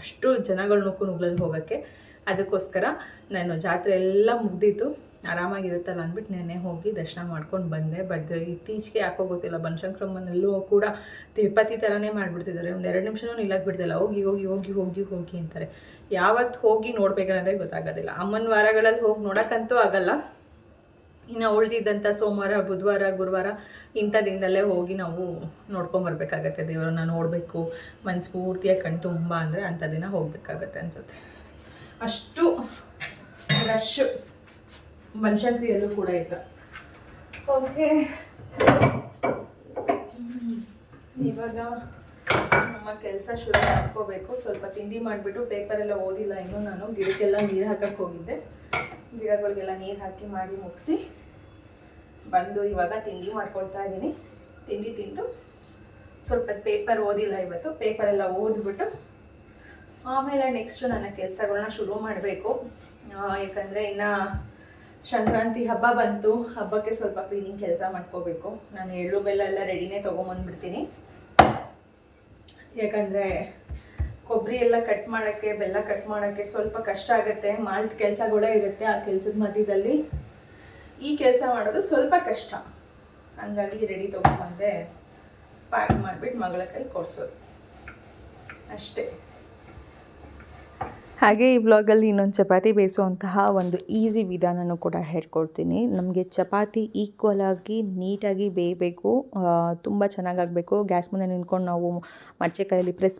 ಅಷ್ಟು ಜನಗಳು ನೂಕು ನುಗ್ಲಲ್ಲಿ ಹೋಗೋಕ್ಕೆ. ಅದಕ್ಕೋಸ್ಕರ ನಾನು ಜಾತ್ರೆ ಎಲ್ಲ ಮುಗ್ದಿತ್ತು, ಆರಾಮಾಗಿರುತ್ತಲ್ಲ ಅಂದ್ಬಿಟ್ಟು ನೆನ್ನೆ ಹೋಗಿ ದರ್ಶನ ಮಾಡ್ಕೊಂಡು ಬಂದೆ. ಬಟ್ ಇತ್ತೀಚೆಗೆ ಯಾಕೋ ಗೊತ್ತಿಲ್ಲ, ಬನಶಂಕರಮ್ಮನಲ್ಲೂ ಕೂಡ ತಿರುಪತಿ ಥರನೇ ಮಾಡಿಬಿಡ್ತಿದ್ದಾರೆ. ಒಂದು 2 ನಿಮಿಷನೂ ನಿಲ್ಲಕ್ಕೆ ಬಿಡ್ತಿಲ್ಲ, ಹೋಗಿ ಹೋಗಿ ಹೋಗಿ ಹೋಗಿ ಹೋಗಿ ಅಂತಾರೆ. ಯಾವತ್ತು ಹೋಗಿ ನೋಡಬೇಕನ್ನೋದೇ ಗೊತ್ತಾಗೋದಿಲ್ಲ. ಅಮ್ಮನ ವಾರಗಳಲ್ಲಿ ಹೋಗಿ ನೋಡೋಕ್ಕಂತೂ ಆಗಲ್ಲ. ಇನ್ನು ಉಳಿದಿದ್ದಂಥ ಸೋಮವಾರ, ಬುಧವಾರ, ಗುರುವಾರ ಇಂಥ ದಿನದಲ್ಲೇ ಹೋಗಿ ನಾವು ನೋಡ್ಕೊಂಬರ್ಬೇಕಾಗತ್ತೆ. ದೇವರನ್ನ ನೋಡಬೇಕು, ಮನಸ್ಫೂರ್ತಿಯಾಗಿ ಕಣ್ ತುಂಬ ಅಂದರೆ ಅಂಥ ದಿನ ಹೋಗಬೇಕಾಗತ್ತೆ ಅನಿಸುತ್ತೆ. ಅಷ್ಟು ರಶ್ಶು ಬನಶಂಕರಿಯಲ್ಲೂ ಕೂಡ ಈಗ. ಓಕೆ, ಇವಾಗ ನಮ್ಮ ಕೆಲಸ ಶುರು ಮಾಡ್ಕೋಬೇಕು. ಸ್ವಲ್ಪ ತಿಂಡಿ ಮಾಡಿಬಿಟ್ಟು, ಪೇಪರೆಲ್ಲ ಓದಿಲ್ಲ ಇನ್ನೂ ನಾನು. ಗಿಡಕ್ಕೆಲ್ಲ ನೀರು ಹಾಕಕ್ಕೆ ಹೋಗಿದ್ದೆ, ಗಿಡಗಳಿಗೆಲ್ಲ ನೀರು ಹಾಕಿ ಮಾಡಿ ಮುಗಿಸಿ ಬಂದು ಇವಾಗ ತಿಂಡಿ ಮಾಡ್ಕೊಳ್ತಾ ಇದ್ದೀನಿ. ತಿಂಡಿ ತಿಂದು ಸ್ವಲ್ಪ ಪೇಪರ್ ಓದಿಲ್ಲ ಇವತ್ತು, ಪೇಪರೆಲ್ಲ ಓದ್ಬಿಟ್ಟು ಆಮೇಲೆ ನೆಕ್ಸ್ಟು ನನ್ನ ಕೆಲಸಗಳನ್ನ ಶುರು ಮಾಡಬೇಕು. ಯಾಕಂದರೆ ಇನ್ನು ಸಂಕ್ರಾಂತಿ ಹಬ್ಬ ಬಂತು, ಹಬ್ಬಕ್ಕೆ ಸ್ವಲ್ಪ ಕ್ಲೀನಿಂಗ್ ಕೆಲಸ ಮಾಡ್ಕೋಬೇಕು. ನಾನು ಎಳ್ಳು ಬೆಲ್ಲ ಎಲ್ಲ ರೆಡಿನೇ ತೊಗೊಂಬಂದ್ಬಿಡ್ತೀನಿ. ಯಾಕಂದರೆ ಕೊಬ್ಬರಿ ಎಲ್ಲ ಕಟ್ ಮಾಡೋಕ್ಕೆ, ಬೆಲ್ಲ ಕಟ್ ಮಾಡೋಕ್ಕೆ ಸ್ವಲ್ಪ ಕಷ್ಟ ಆಗುತ್ತೆ. ಮಾಲ್ಟ್ ಕೆಲಸಗಳೇ ಇರುತ್ತೆ, ಆ ಕೆಲಸದ ಮಧ್ಯದಲ್ಲಿ ಈ ಕೆಲಸ ಮಾಡೋದು ಸ್ವಲ್ಪ ಕಷ್ಟ. ಹಂಗಾಗಿ ರೆಡಿ ತೊಗೊಂಬಂದೆ, ಪ್ಯಾಕ್ ಮಾಡಿಬಿಟ್ಟು ಮಗಳ ಕೈ ಕೊಡಿಸೋದು ಅಷ್ಟೇ. ಹಾಗೆ ಈ ವ್ಲಾಗಲ್ಲಿ ಇನ್ನೊಂದು ಚಪಾತಿ ಬೇಯಿಸುವಂತಹ ಒಂದು ಈಸಿ ವಿಧಾನನೂ ಕೂಡ ಹೇಳ್ಕೊಡ್ತೀನಿ. ನಮಗೆ ಚಪಾತಿ ಈಕ್ವಲ್ ಆಗಿ ನೀಟಾಗಿ ಬೇಯಬೇಕು, ತುಂಬ ಚೆನ್ನಾಗಾಗಬೇಕು. ಗ್ಯಾಸ್ ಮುಂದೆ ನಿಂತ್ಕೊಂಡು ನಾವು ಮಡಚೆ ಕೈಯಲ್ಲಿ ಪ್ರೆಸ್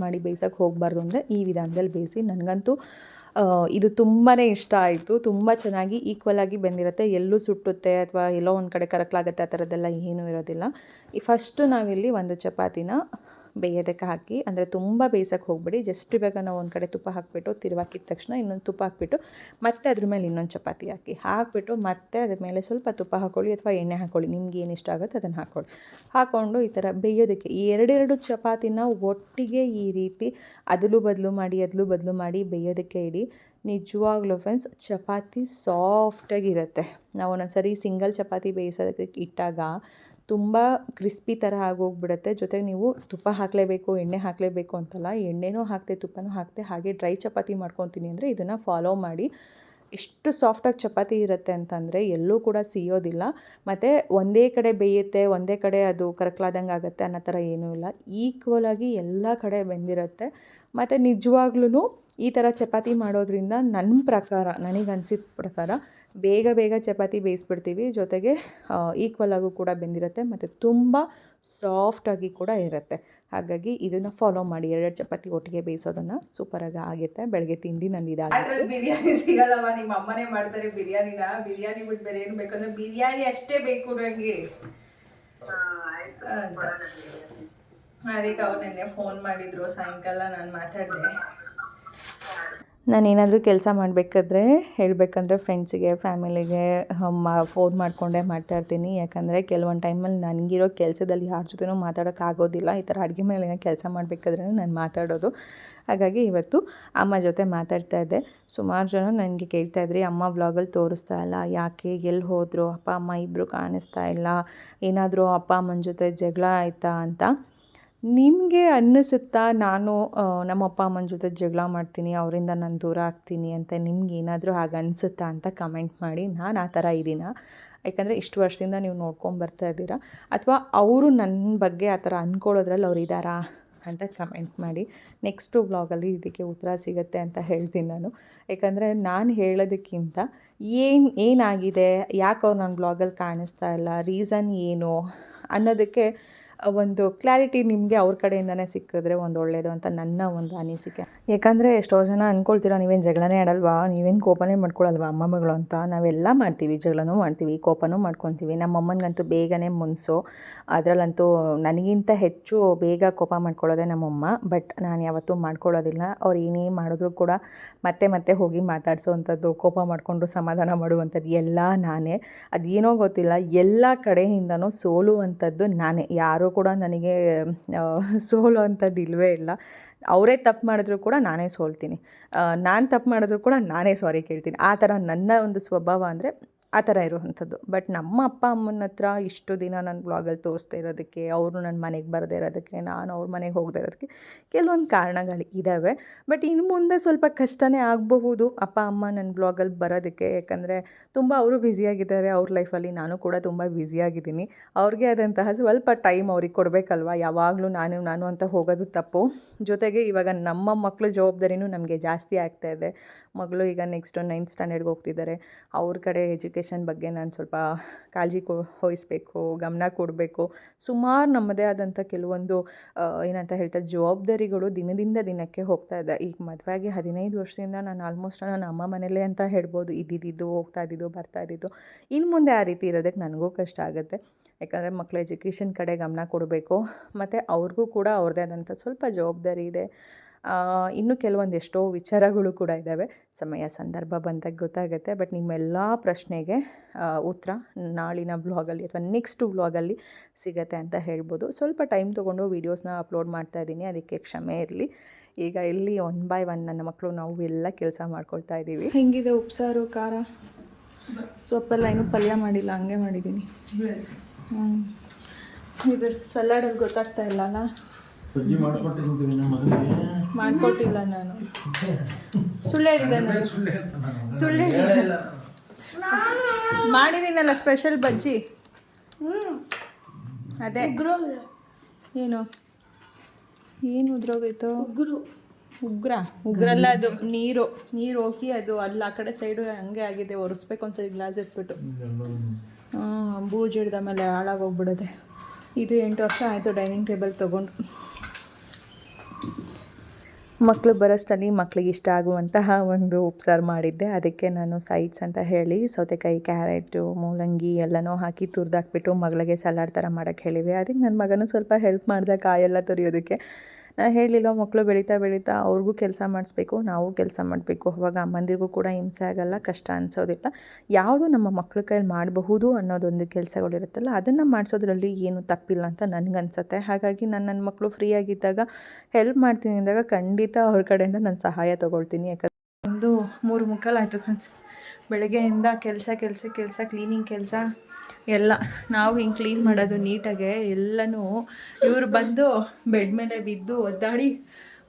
ಮಾಡಿ ಬೇಯಿಸೋಕ್ಕೆ ಹೋಗಬಾರ್ದು. ಅಂದರೆ ಈ ವಿಧಾನದಲ್ಲಿ ಬೇಯಿಸಿ. ನನಗಂತೂ ಇದು ತುಂಬಾ ಇಷ್ಟ ಆಯಿತು. ತುಂಬ ಚೆನ್ನಾಗಿ ಈಕ್ವಲ್ ಆಗಿ ಬೆಂದಿರುತ್ತೆ, ಎಲ್ಲೂ ಸುಟ್ಟುತ್ತೆ ಅಥವಾ ಎಲ್ಲೋ ಒಂದು ಕಡೆ ಕರಕಲಾಗುತ್ತೆ, ಆ ಥರದ್ದೆಲ್ಲ ಏನೂ ಇರೋದಿಲ್ಲ. ಫಸ್ಟು ನಾವಿಲ್ಲಿ ಒಂದು ಚಪಾತಿನ ಬೇಯೋದಕ್ಕೆ ಹಾಕಿ, ಅಂದರೆ ತುಂಬ ಬೇಯಿಸೋಕ್ಕೆ ಹೋಗ್ಬೇಡಿ. ಜಸ್ಟ್ ಇವಾಗ ನಾವು ಒಂದು ಕಡೆ ತುಪ್ಪ ಹಾಕಿಬಿಟ್ಟು ತಿರುವಾಕಿದ ತಕ್ಷಣ ಇನ್ನೊಂದು ತುಪ್ಪ ಹಾಕಿಬಿಟ್ಟು ಮತ್ತೆ ಅದ್ರ ಮೇಲೆ ಇನ್ನೊಂದು ಚಪಾತಿ ಹಾಕಿಬಿಟ್ಟು ಮತ್ತೆ ಅದ್ರ ಮೇಲೆ ಸ್ವಲ್ಪ ತುಪ್ಪ ಹಾಕ್ಕೊಳ್ಳಿ ಅಥವಾ ಎಣ್ಣೆ ಹಾಕ್ಕೊಳ್ಳಿ, ನಿಮ್ಗೆ ಏನು ಇಷ್ಟ ಆಗುತ್ತೆ ಅದನ್ನು ಹಾಕ್ಕೊಂಡು ಈ ಥರ ಬೇಯೋದಕ್ಕೆ ಈ ಎರಡೆರಡು ಚಪಾತಿನ ಒಟ್ಟಿಗೆ ಈ ರೀತಿ ಅದಲು ಬದಲು ಮಾಡಿ ಬೇಯೋದಕ್ಕೆ ಇಡಿ. ನಿಜವಾಗ್ಲೂ ಫ್ರೆಂಡ್ಸ್, ಚಪಾತಿ ಸಾಫ್ಟಾಗಿರುತ್ತೆ. ನಾವು ಒಂದೊಂದು ಸರಿ ಸಿಂಗಲ್ ಚಪಾತಿ ಬೇಯಿಸೋದಕ್ಕೆ ಇಟ್ಟಾಗ ತುಂಬ ಕ್ರಿಸ್ಪಿ ಥರ ಆಗೋಗ್ಬಿಡುತ್ತೆ. ಜೊತೆಗೆ ನೀವು ತುಪ್ಪ ಹಾಕಲೇಬೇಕು, ಎಣ್ಣೆ ಹಾಕಲೇಬೇಕು ಅಂತಲ್ಲ, ಎಣ್ಣೆನೂ ಹಾಕ್ತೆ ತುಪ್ಪನೂ ಹಾಕ್ತೆ ಹಾಗೆ ಡ್ರೈ ಚಪಾತಿ ಮಾಡ್ಕೊತೀನಿ ಅಂದರೆ ಇದನ್ನು ಫಾಲೋ ಮಾಡಿ. ಎಷ್ಟು ಸಾಫ್ಟಾಗಿ ಚಪಾತಿ ಇರುತ್ತೆ ಅಂತಂದರೆ ಎಲ್ಲೂ ಕೂಡ ಸಿಯೋದಿಲ್ಲ, ಮತ್ತು ಒಂದೇ ಕಡೆ ಬೇಯುತ್ತೆ, ಒಂದೇ ಕಡೆ ಅದು ಕರಕಲಾದಂಗೆ ಆಗುತ್ತೆ ಅನ್ನೋ ಥರ ಏನೂ ಇಲ್ಲ. ಈಕ್ವಲಾಗಿ ಎಲ್ಲ ಕಡೆ ಬೆಂದಿರುತ್ತೆ. ಮತ್ತು ನಿಜವಾಗ್ಲೂ ಈ ಥರ ಚಪಾತಿ ಮಾಡೋದ್ರಿಂದ ನನಗನ್ಸಿದ ಪ್ರಕಾರ ಬೇಗ ಚಪಾತಿ ಬೇಯಿಸ್ಬಿಡ್ತೀವಿ. ಜೊತೆಗೆ ಈಕ್ವಲಾಗೂ ಕೂಡ ಬೆಂದಿರುತ್ತೆ ಮತ್ತು ತುಂಬ ಸಾಫ್ಟಾಗಿ ಕೂಡ ಇರುತ್ತೆ. ಹಾಗಾಗಿ ಇದನ್ನು ಫಾಲೋ ಮಾಡಿ, 2 ಚಪಾತಿ ಒಟ್ಟಿಗೆ ಬೇಯಿಸೋದನ್ನು. ಸೂಪರಾಗಿ ಆಗುತ್ತೆ. ಬೆಳಗ್ಗೆ ತಿಂಡಿ ನಂದಿದ್ದಾಗುತ್ತೆ. ಬಿರಿಯಾನಿ ಸಿಗಲ್ಲಮ್ಮ, ನಿಮ್ಮ ಅಮ್ಮನೇ ಮಾಡ್ತಾರೆ ಬಿರಿಯಾನಿನ. ಬಿರಿಯಾನಿ ಬಿಟ್ಟು ಬೇರೆ ಏನು ಬೇಕಂದ್ರೆ ಬಿರಿಯಾನಿ ಅಷ್ಟೇ ಬೇಕು ನನಗೆ. ಅದಕ್ಕೆ ಅವ್ರು ನೆನ್ನೆ ಫೋನ್ ಮಾಡಿದರು ಸಾಯಂಕಾಲ, ನಾನು ಮಾತಾಡಿದೆ. ನಾನೇನಾದರೂ ಕೆಲಸ ಮಾಡಬೇಕಾದ್ರೆ ಹೇಳಬೇಕಂದ್ರೆ ಫ್ರೆಂಡ್ಸಿಗೆ, ಫ್ಯಾಮಿಲಿಗೆ ಫೋನ್ ಮಾಡಿಕೊಂಡೇ ಮಾಡ್ತಾಯಿರ್ತೀನಿ. ಯಾಕಂದರೆ ಕೆಲವೊಂದು ಟೈಮಲ್ಲಿ ನನಗಿರೋ ಕೆಲಸದಲ್ಲಿ ಯಾರ ಜೊತೆನೂ ಮಾತಾಡೋಕ್ಕಾಗೋದಿಲ್ಲ. ಈ ಥರ ಅಡುಗೆ ಮೇಲೆ ಏನೋ ಕೆಲಸ ಮಾಡಬೇಕಾದ್ರೆ ನಾನು ಮಾತಾಡೋದು. ಹಾಗಾಗಿ ಇವತ್ತು ಅಮ್ಮ ಜೊತೆ ಮಾತಾಡ್ತಾ ಇದ್ದೆ. ಸುಮಾರು ಜನ ನನಗೆ ಕೇಳ್ತಾಯಿದ್ರಿ, ಅಮ್ಮ ವ್ಲಾಗಲ್ಲಿ ತೋರಿಸ್ತಾ ಇಲ್ಲ, ಯಾಕೆ, ಎಲ್ಲಿ ಹೋದರು, ಅಪ್ಪ ಅಮ್ಮ ಇಬ್ಬರು ಕಾಣಿಸ್ತಾ ಇಲ್ಲ, ಏನಾದರೂ ಅಪ್ಪ ಅಮ್ಮನ ಜೊತೆ ಜಗಳ ಆಯಿತಾ ಅಂತ. ನಿಮಗೆ ಅನ್ನಿಸುತ್ತಾ ನಾನು ನಮ್ಮ ಅಪ್ಪ ಅಮ್ಮನ ಜೊತೆ ಜಗಳ ಮಾಡ್ತೀನಿ, ಅವರಿಂದ ನಾನು ದೂರ ಆಗ್ತೀನಿ ಅಂತ ನಿಮ್ಗೆ ಏನಾದರೂ ಹಾಗೆ ಅನಿಸುತ್ತಾ ಅಂತ ಕಮೆಂಟ್ ಮಾಡಿ. ನಾನು ಆ ಥರ ಇದ್ದೀನ? ಯಾಕಂದರೆ ಇಷ್ಟು ವರ್ಷದಿಂದ ನೀವು ನೋಡ್ಕೊಂಬರ್ತಾ ಇದ್ದೀರಾ, ಅಥವಾ ಅವರು ನನ್ನ ಬಗ್ಗೆ ಆ ಥರ ಅಂದ್ಕೊಳ್ಳೋದ್ರಲ್ಲಿ ಅವ್ರು ಇದ್ದಾರಾ ಅಂತ ಕಮೆಂಟ್ ಮಾಡಿ. ನೆಕ್ಸ್ಟು ವ್ಲಾಗಲ್ಲಿ ಇದಕ್ಕೆ ಉತ್ತರ ಸಿಗುತ್ತೆ ಅಂತ ಹೇಳ್ತೀನಿ ನಾನು. ಯಾಕಂದರೆ ನಾನು ಹೇಳೋದಕ್ಕಿಂತ ಏನಾಗಿದೆ, ಯಾಕೆ ಅವ್ರು ನನ್ನ ವ್ಲಾಗಲ್ಲಿ ಕಾಣಿಸ್ತಾ ಇಲ್ಲ, ರೀಸನ್ ಏನು ಅನ್ನೋದಕ್ಕೆ ಒಂದು ಕ್ಲಾರಿಟಿ ನಿಮಗೆ ಅವ್ರ ಕಡೆಯಿಂದನೇ ಸಿಕ್ಕಿದ್ರೆ ಒಂದು ಒಳ್ಳೆಯದು ಅಂತ ನನ್ನ ಒಂದು ಅನಿಸಿಕೆ. ಯಾಕಂದರೆ ಎಷ್ಟೋ ಜನ ಅಂದ್ಕೊಳ್ತೀರಾ, ನೀವೇನು ಜಗಳನೇ ಆಡಲ್ವಾ, ನೀವೇನು ಕೋಪನೇ ಮಾಡ್ಕೊಳ್ಳಲ್ವಾ ಅಮ್ಮ ಮಗಳು ಅಂತ. ನಾವೆಲ್ಲ ಮಾಡ್ತೀವಿ, ಜಗಳನೂ ಮಾಡ್ತೀವಿ, ಕೋಪನೂ ಮಾಡ್ಕೊತೀವಿ. ನಮ್ಮ ಅಮ್ಮನಿಗಂತೂ ಬೇಗನೆ ಮುನ್ಸು, ಅದರಲ್ಲಂತೂ ನನಗಿಂತ ಹೆಚ್ಚು ಬೇಗ ಕೋಪ ಮಾಡ್ಕೊಳ್ಳೋದೇ ನಮ್ಮಮ್ಮ. ಬಟ್ ನಾನು ಯಾವತ್ತೂ ಮಾಡ್ಕೊಳ್ಳೋದಿಲ್ಲ. ಅವ್ರು ಏನೇ ಮಾಡಿದ್ರು ಕೂಡ ಮತ್ತೆ ಹೋಗಿ ಮಾತಾಡಿಸೋವಂಥದ್ದು, ಕೋಪ ಮಾಡಿಕೊಂಡು ಸಮಾಧಾನ ಮಾಡುವಂಥದ್ದು ಎಲ್ಲ ನಾನೇ. ಅದೇನೋ ಗೊತ್ತಿಲ್ಲ, ಎಲ್ಲ ಕಡೆಯಿಂದನೂ ಸೋಲುವಂಥದ್ದು ನಾನೇ. ಯಾರೂ ಕೂಡ ನನಗೆ ಸೋಲೋ ಅಂಥದ್ದು ಇಲ್ಲವೇ ಇಲ್ಲ. ಅವರೇ ತಪ್ಪು ಮಾಡಿದ್ರು ಕೂಡ ನಾನೇ ಸೋಲ್ತೀನಿ, ನಾನು ತಪ್ಪು ಮಾಡಿದ್ರು ಕೂಡ ನಾನೇ ಸಾರಿ ಕೇಳ್ತೀನಿ. ಆ ಥರ ನನ್ನ ಒಂದು ಸ್ವಭಾವ ಅಂದರೆ ಆ ಥರ ಇರುವಂಥದ್ದು. ಬಟ್ ನಮ್ಮ ಅಪ್ಪ ಅಮ್ಮನ ಹತ್ರ ಇಷ್ಟು ದಿನ ನನ್ನ ವ್ಲಾಗಲ್ಲಿ ತೋರಿಸ್ತಾ ಇರೋದಕ್ಕೆ, ಅವರು ನನ್ನ ಮನೆಗೆ ಬರದೇ ಇರೋದಕ್ಕೆ, ನಾನು ಅವ್ರ ಮನೆಗೆ ಹೋಗದೇ ಇರೋದಕ್ಕೆ ಕೆಲವೊಂದು ಕಾರಣಗಳು ಇದ್ದಾವೆ. ಬಟ್ ಇನ್ನು ಮುಂದೆ ಸ್ವಲ್ಪ ಕಷ್ಟನೇ ಆಗಬಹುದು ಅಪ್ಪ ಅಮ್ಮ ನನ್ನ ವ್ಲಾಗಲ್ಲಿ ಬರೋದಕ್ಕೆ. ಯಾಕಂದರೆ ತುಂಬ ಅವರು ಬ್ಯುಸಿಯಾಗಿದ್ದಾರೆ ಅವ್ರ ಲೈಫಲ್ಲಿ, ನಾನು ಕೂಡ ತುಂಬ ಬ್ಯುಸಿಯಾಗಿದ್ದೀನಿ. ಅವ್ರಿಗೆ ಆದಂತಹ ಸ್ವಲ್ಪ ಟೈಮ್ ಅವ್ರಿಗೆ ಕೊಡಬೇಕಲ್ವ. ಯಾವಾಗಲೂ ನಾನು ಅಂತ ಹೋಗೋದು ತಪ್ಪು. ಜೊತೆಗೆ ಇವಾಗ ನಮ್ಮ ಮಕ್ಕಳ ಜವಾಬ್ದಾರಿನೂ ನಮಗೆ ಜಾಸ್ತಿ ಆಗ್ತಾಯಿದೆ. ಮಗಳು ಈಗ ನೆಕ್ಸ್ಟು 9th ಸ್ಟ್ಯಾಂಡರ್ಡ್ಗೆ ಹೋಗ್ತಿದ್ದಾರೆ. ಅವ್ರ ಕಡೆ ಎಜುಕೇಷನ್ ಬಗ್ಗೆ ನಾನು ಸ್ವಲ್ಪ ಕಾಳಜಿ ವಹಿಸ್ಬೇಕು, ಗಮನ ಕೊಡಬೇಕು. ಸುಮಾರು ನಮ್ಮದೇ ಆದಂಥ ಕೆಲವೊಂದು ಏನಂತ ಹೇಳ್ತಾರೆ ಜವಾಬ್ದಾರಿಗಳು ದಿನದಿಂದ ದಿನಕ್ಕೆ ಹೋಗ್ತಾ ಇದೆ. ಈಗ ಮದುವೆಯಾಗಿ 15 ವರ್ಷದಿಂದ ನಾನು ಆಲ್ಮೋಸ್ಟ್ ನನ್ನ ಅಮ್ಮ ಮನೇಲೇ ಅಂತ ಹೇಳ್ಬೋದು ಇದ್ದಿದ್ದು, ಹೋಗ್ತಾ ಇದ್ದಿದ್ದು, ಬರ್ತಾ ಇದ್ದಿದ್ದು. ಇನ್ನು ಮುಂದೆ ಆ ರೀತಿ ಇರೋದಕ್ಕೆ ನನಗೂ ಕಷ್ಟ ಆಗುತ್ತೆ. ಯಾಕಂದರೆ ಮಕ್ಕಳ ಎಜುಕೇಷನ್ ಕಡೆ ಗಮನ ಕೊಡಬೇಕು, ಮತ್ತು ಅವ್ರಿಗೂ ಕೂಡ ಅವ್ರದ್ದೇ ಆದಂಥ ಸ್ವಲ್ಪ ಜವಾಬ್ದಾರಿ ಇದೆ. ಇನ್ನೂ ಕೆಲವೊಂದು ಎಷ್ಟೋ ವಿಚಾರಗಳು ಕೂಡ ಇದ್ದಾವೆ. ಸಮಯ ಸಂದರ್ಭ ಬಂದಾಗ ಗೊತ್ತಾಗುತ್ತೆ. ಬಟ್ ನಿಮ್ಮೆಲ್ಲ ಪ್ರಶ್ನೆಗೆ ಉತ್ತರ ನಾಳಿನ ವ್ಲಾಗಲ್ಲಿ ಅಥವಾ ನೆಕ್ಸ್ಟ್ ವ್ಲಾಗಲ್ಲಿ ಸಿಗುತ್ತೆ ಅಂತ ಹೇಳ್ಬೋದು. ಸ್ವಲ್ಪ ಟೈಮ್ ತೊಗೊಂಡು ವೀಡಿಯೋಸ್ನ ಅಪ್ಲೋಡ್ ಮಾಡ್ತಾಯಿದ್ದೀನಿ, ಅದಕ್ಕೆ ಕ್ಷಮೆ ಇರಲಿ. ಈಗ ಇಲ್ಲಿ 1 by 1 ನನ್ನ ಮಕ್ಕಳು ನಾವು ಎಲ್ಲ ಕೆಲಸ ಮಾಡ್ಕೊಳ್ತಾ ಇದ್ದೀವಿ. ಹೆಂಗಿದೆ ಉಪ್ಸಾರು, ಖಾರ, ಸೊಪ್ಪೆಲ್ಲ ಇನ್ನೂ ಪಲ್ಯ ಮಾಡಿಲ್ಲ, ಹಂಗೆ ಮಾಡಿದ್ದೀನಿ. ಇದು ಸಲಾಡಲ್ಲಿ ಗೊತ್ತಾಗ್ತಾ ಇಲ್ಲ ಅಲ್ಲ, ಮಾಡಿಕೊಟ್ಟಿಲ್ಲ ನಾನು. ಸುಳ್ಳು ಹೇಳಿದೆ ನಾನು, ಸುಳ್ಳು ಹೇಳಿಲ್ಲ. ಮಾಡಿದ್ದೀನಲ್ಲ ಸ್ಪೆಷಲ್ ಬಜ್ಜಿ. ಅದೇ ಏನು ಉದ್ರೋಗೈತೋ, ಉಗ್ರಲ್ಲ ಅದು ನೀರು ಹೋಗಿ ಅದು ಅಲ್ಲಿ ಆ ಕಡೆ ಸೈಡು ಹಂಗೆ ಆಗಿದೆ. ಒರೆಸ್ಬೇಕು ಒಂದ್ಸರಿ ಗ್ಲಾಸ್ ಎತ್ಬಿಟ್ಟು. ಬೂಜು ಹಿಡ್ದ ಮೇಲೆ ಹಾಳಾಗೋಗ್ಬಿಡೋದೆ. ಇದು 8 ವರ್ಷ ಆಯಿತು ಡೈನಿಂಗ್ ಟೇಬಲ್ ತೊಗೊಂಡು. ಮಕ್ಕಳು ಬರೋಷ್ಟರಲ್ಲಿ ಮಕ್ಕಳಿಗೆ ಇಷ್ಟ ಆಗುವಂತಹ ಒಂದು ಉಪ್ಸಾರು ಮಾಡಿದ್ದೆ. ಅದಕ್ಕೆ ನಾನು ಸೈಡ್ಸ್ ಅಂತ ಹೇಳಿ ಸೌತೆಕಾಯಿ, ಕ್ಯಾರೆಟು, ಮೂಲಂಗಿ ಎಲ್ಲನೂ ಹಾಕಿ ತುರಿದಾಕ್ಬಿಟ್ಟು ಮಗಳಿಗೆ ಸಲಾಡ್ ಥರ ಮಾಡೋಕ್ಕೆ ಹೇಳಿದೆ. ಅದಕ್ಕೆ ನನ್ನ ಮಗನೂ ಸ್ವಲ್ಪ ಹೆಲ್ಪ್ ಮಾಡಿದೆ ಕಾಯೆಲ್ಲ ತುರಿಯೋದಕ್ಕೆ. ನಾನು ಹೇಳಲಿಲ್ಲ, ಮಕ್ಕಳು ಬೆಳೀತಾ ಅವ್ರಿಗೂ ಕೆಲಸ ಮಾಡಿಸ್ಬೇಕು, ನಾವು ಕೆಲಸ ಮಾಡಬೇಕು. ಅವಾಗ ಅಮ್ಮಂದಿರಿಗೂ ಕೂಡ ಹಿಂಸೆ ಆಗೋಲ್ಲ, ಕಷ್ಟ ಅನಿಸೋದಿಲ್ಲ. ಯಾವುದು ನಮ್ಮ ಮಕ್ಕಳ ಕೈಯಲ್ಲಿ ಮಾಡಬಹುದು ಅನ್ನೋದೊಂದು ಕೆಲಸಗಳಿರುತ್ತಲ್ಲ, ಅದನ್ನು ಮಾಡಿಸೋದ್ರಲ್ಲಿ ಏನು ತಪ್ಪಿಲ್ಲ ಅಂತ ನನಗನ್ಸುತ್ತೆ. ಹಾಗಾಗಿ ನನ್ನ ಮಕ್ಕಳು ಫ್ರೀಯಾಗಿದ್ದಾಗ ಹೆಲ್ಪ್ ಮಾಡ್ತೀನಿ ಅಂದಾಗ ಖಂಡಿತ ಅವ್ರ ಕಡೆಯಿಂದ ನಾನು ಸಹಾಯ ತೊಗೊಳ್ತೀನಿ. ಯಾಕಂದರೆ ಒಂದು 3:45 ಆಯಿತು ಫ್ರೆಂಡ್ಸ್. ಬೆಳಗ್ಗೆಯಿಂದ ಕೆಲಸ, ಕ್ಲೀನಿಂಗ್ ಕೆಲಸ ಎಲ್ಲ. ನಾವು ಹಿಂಗೆ ಕ್ಲೀನ್ ಮಾಡೋದು ನೀಟಾಗೆ ಎಲ್ಲನೂ. ಇವರು ಬಂದು ಬೆಡ್ ಮೇಲೆ ಬಿದ್ದು ಒದ್ದಾಡಿ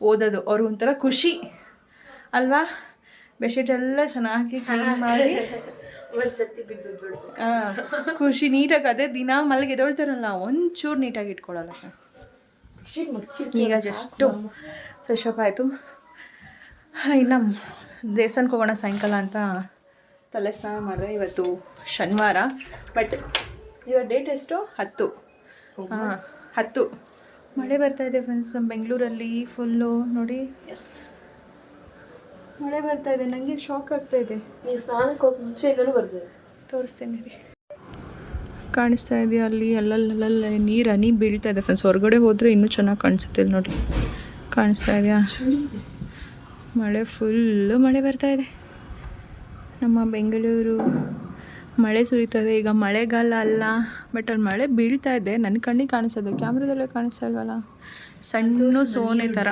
ಓದೋದು ಅವ್ರಿಗೊಂಥರ ಖುಷಿ ಅಲ್ವಾ. ಬೆಡ್ಶೀಟ್ ಎಲ್ಲ ಚೆನ್ನಾಗಿ ಕ್ಲೀನ್ ಮಾಡಿ ಖುಷಿ ನೀಟಾಗಿ. ಅದೇ ದಿನ ಮಲ್ಲಿಗೆ ಎದೊಳ್ತಾರಲ್ಲ, ಒಂಚೂರು ನೀಟಾಗಿ ಇಟ್ಕೊಳ್ಳಲ್ಲ. ಈಗ ಜಸ್ಟು ಫ್ರೆಶ್ ಅಪ್ ಆಯಿತು. ಇನ್ನು ದೇವಸ್ಥಾನಕ್ಕೆ ಹೋಗೋಣ ಸಾಯಂಕಾಲ ಅಂತ ತಲೆ ಸ್ನಾನ ಮಾಡಿದೆ. ಇವತ್ತು ಶನಿವಾರ, ಬಟ್ ಇವತ್ತು ಡೇಟ್ ಎಷ್ಟು? 10. 10 ಮಳೆ ಬರ್ತಾಯಿದೆ ಫ್ರೆಂಡ್ಸ್. ಬೆಂಗಳೂರಲ್ಲಿ ಫುಲ್ಲು ನೋಡಿ, ಮಳೆ ಬರ್ತಾಯಿದೆ. ನನಗೆ ಶಾಕ್ ಆಗ್ತಾಯಿದೆ. ನೀವು ಸ್ನಾನಕ್ಕೆ ಹೋಗಿ ಮುಂಚೆ ಇನ್ನೂ ಬರ್ತಾಯಿದೆ, ತೋರಿಸ್ತೀನಿ ರೀ. ಕಾಣಿಸ್ತಾ ಇದೆಯಾ ಅಲ್ಲಿ ಅಲ್ಲಲ್ಲಲ್ಲ ನೀರು ಹನಿ ಬೀಳ್ತಾ ಇದೆ ಫ್ರೆಂಡ್ಸ್. ಹೊರಗಡೆ ಹೋದರೆ ಇನ್ನೂ ಚೆನ್ನಾಗಿ ಕಾಣಿಸುತ್ತೆ ಇಲ್ಲಿ ನೋಡಿ, ಕಾಣಿಸ್ತಾ ಇದೆಯಾ? ಮಳೆ ಫುಲ್ಲು ಮಳೆ ಬರ್ತಾ ಇದೆ ನಮ್ಮ ಬೆಂಗಳೂರು. ಮಳೆ ಸುರಿತಾ ಇದೆ. ಈಗ ಮಳೆಗಾಲ ಅಲ್ಲ, ಬಟ್ ಅಲ್ಲಿ ಮಳೆ ಬೀಳ್ತಾ ಇದೆ. ನನ್ನ ಕಣ್ಣಿಗೆ ಕಾಣಿಸೋದು, ಕ್ಯಾಮ್ರಾದಲ್ಲೇ ಕಾಣಿಸ್ತಾ ಇಲ್ವಲ್ಲ. ಸಣ್ಣ ಸೋನೆ ಥರ.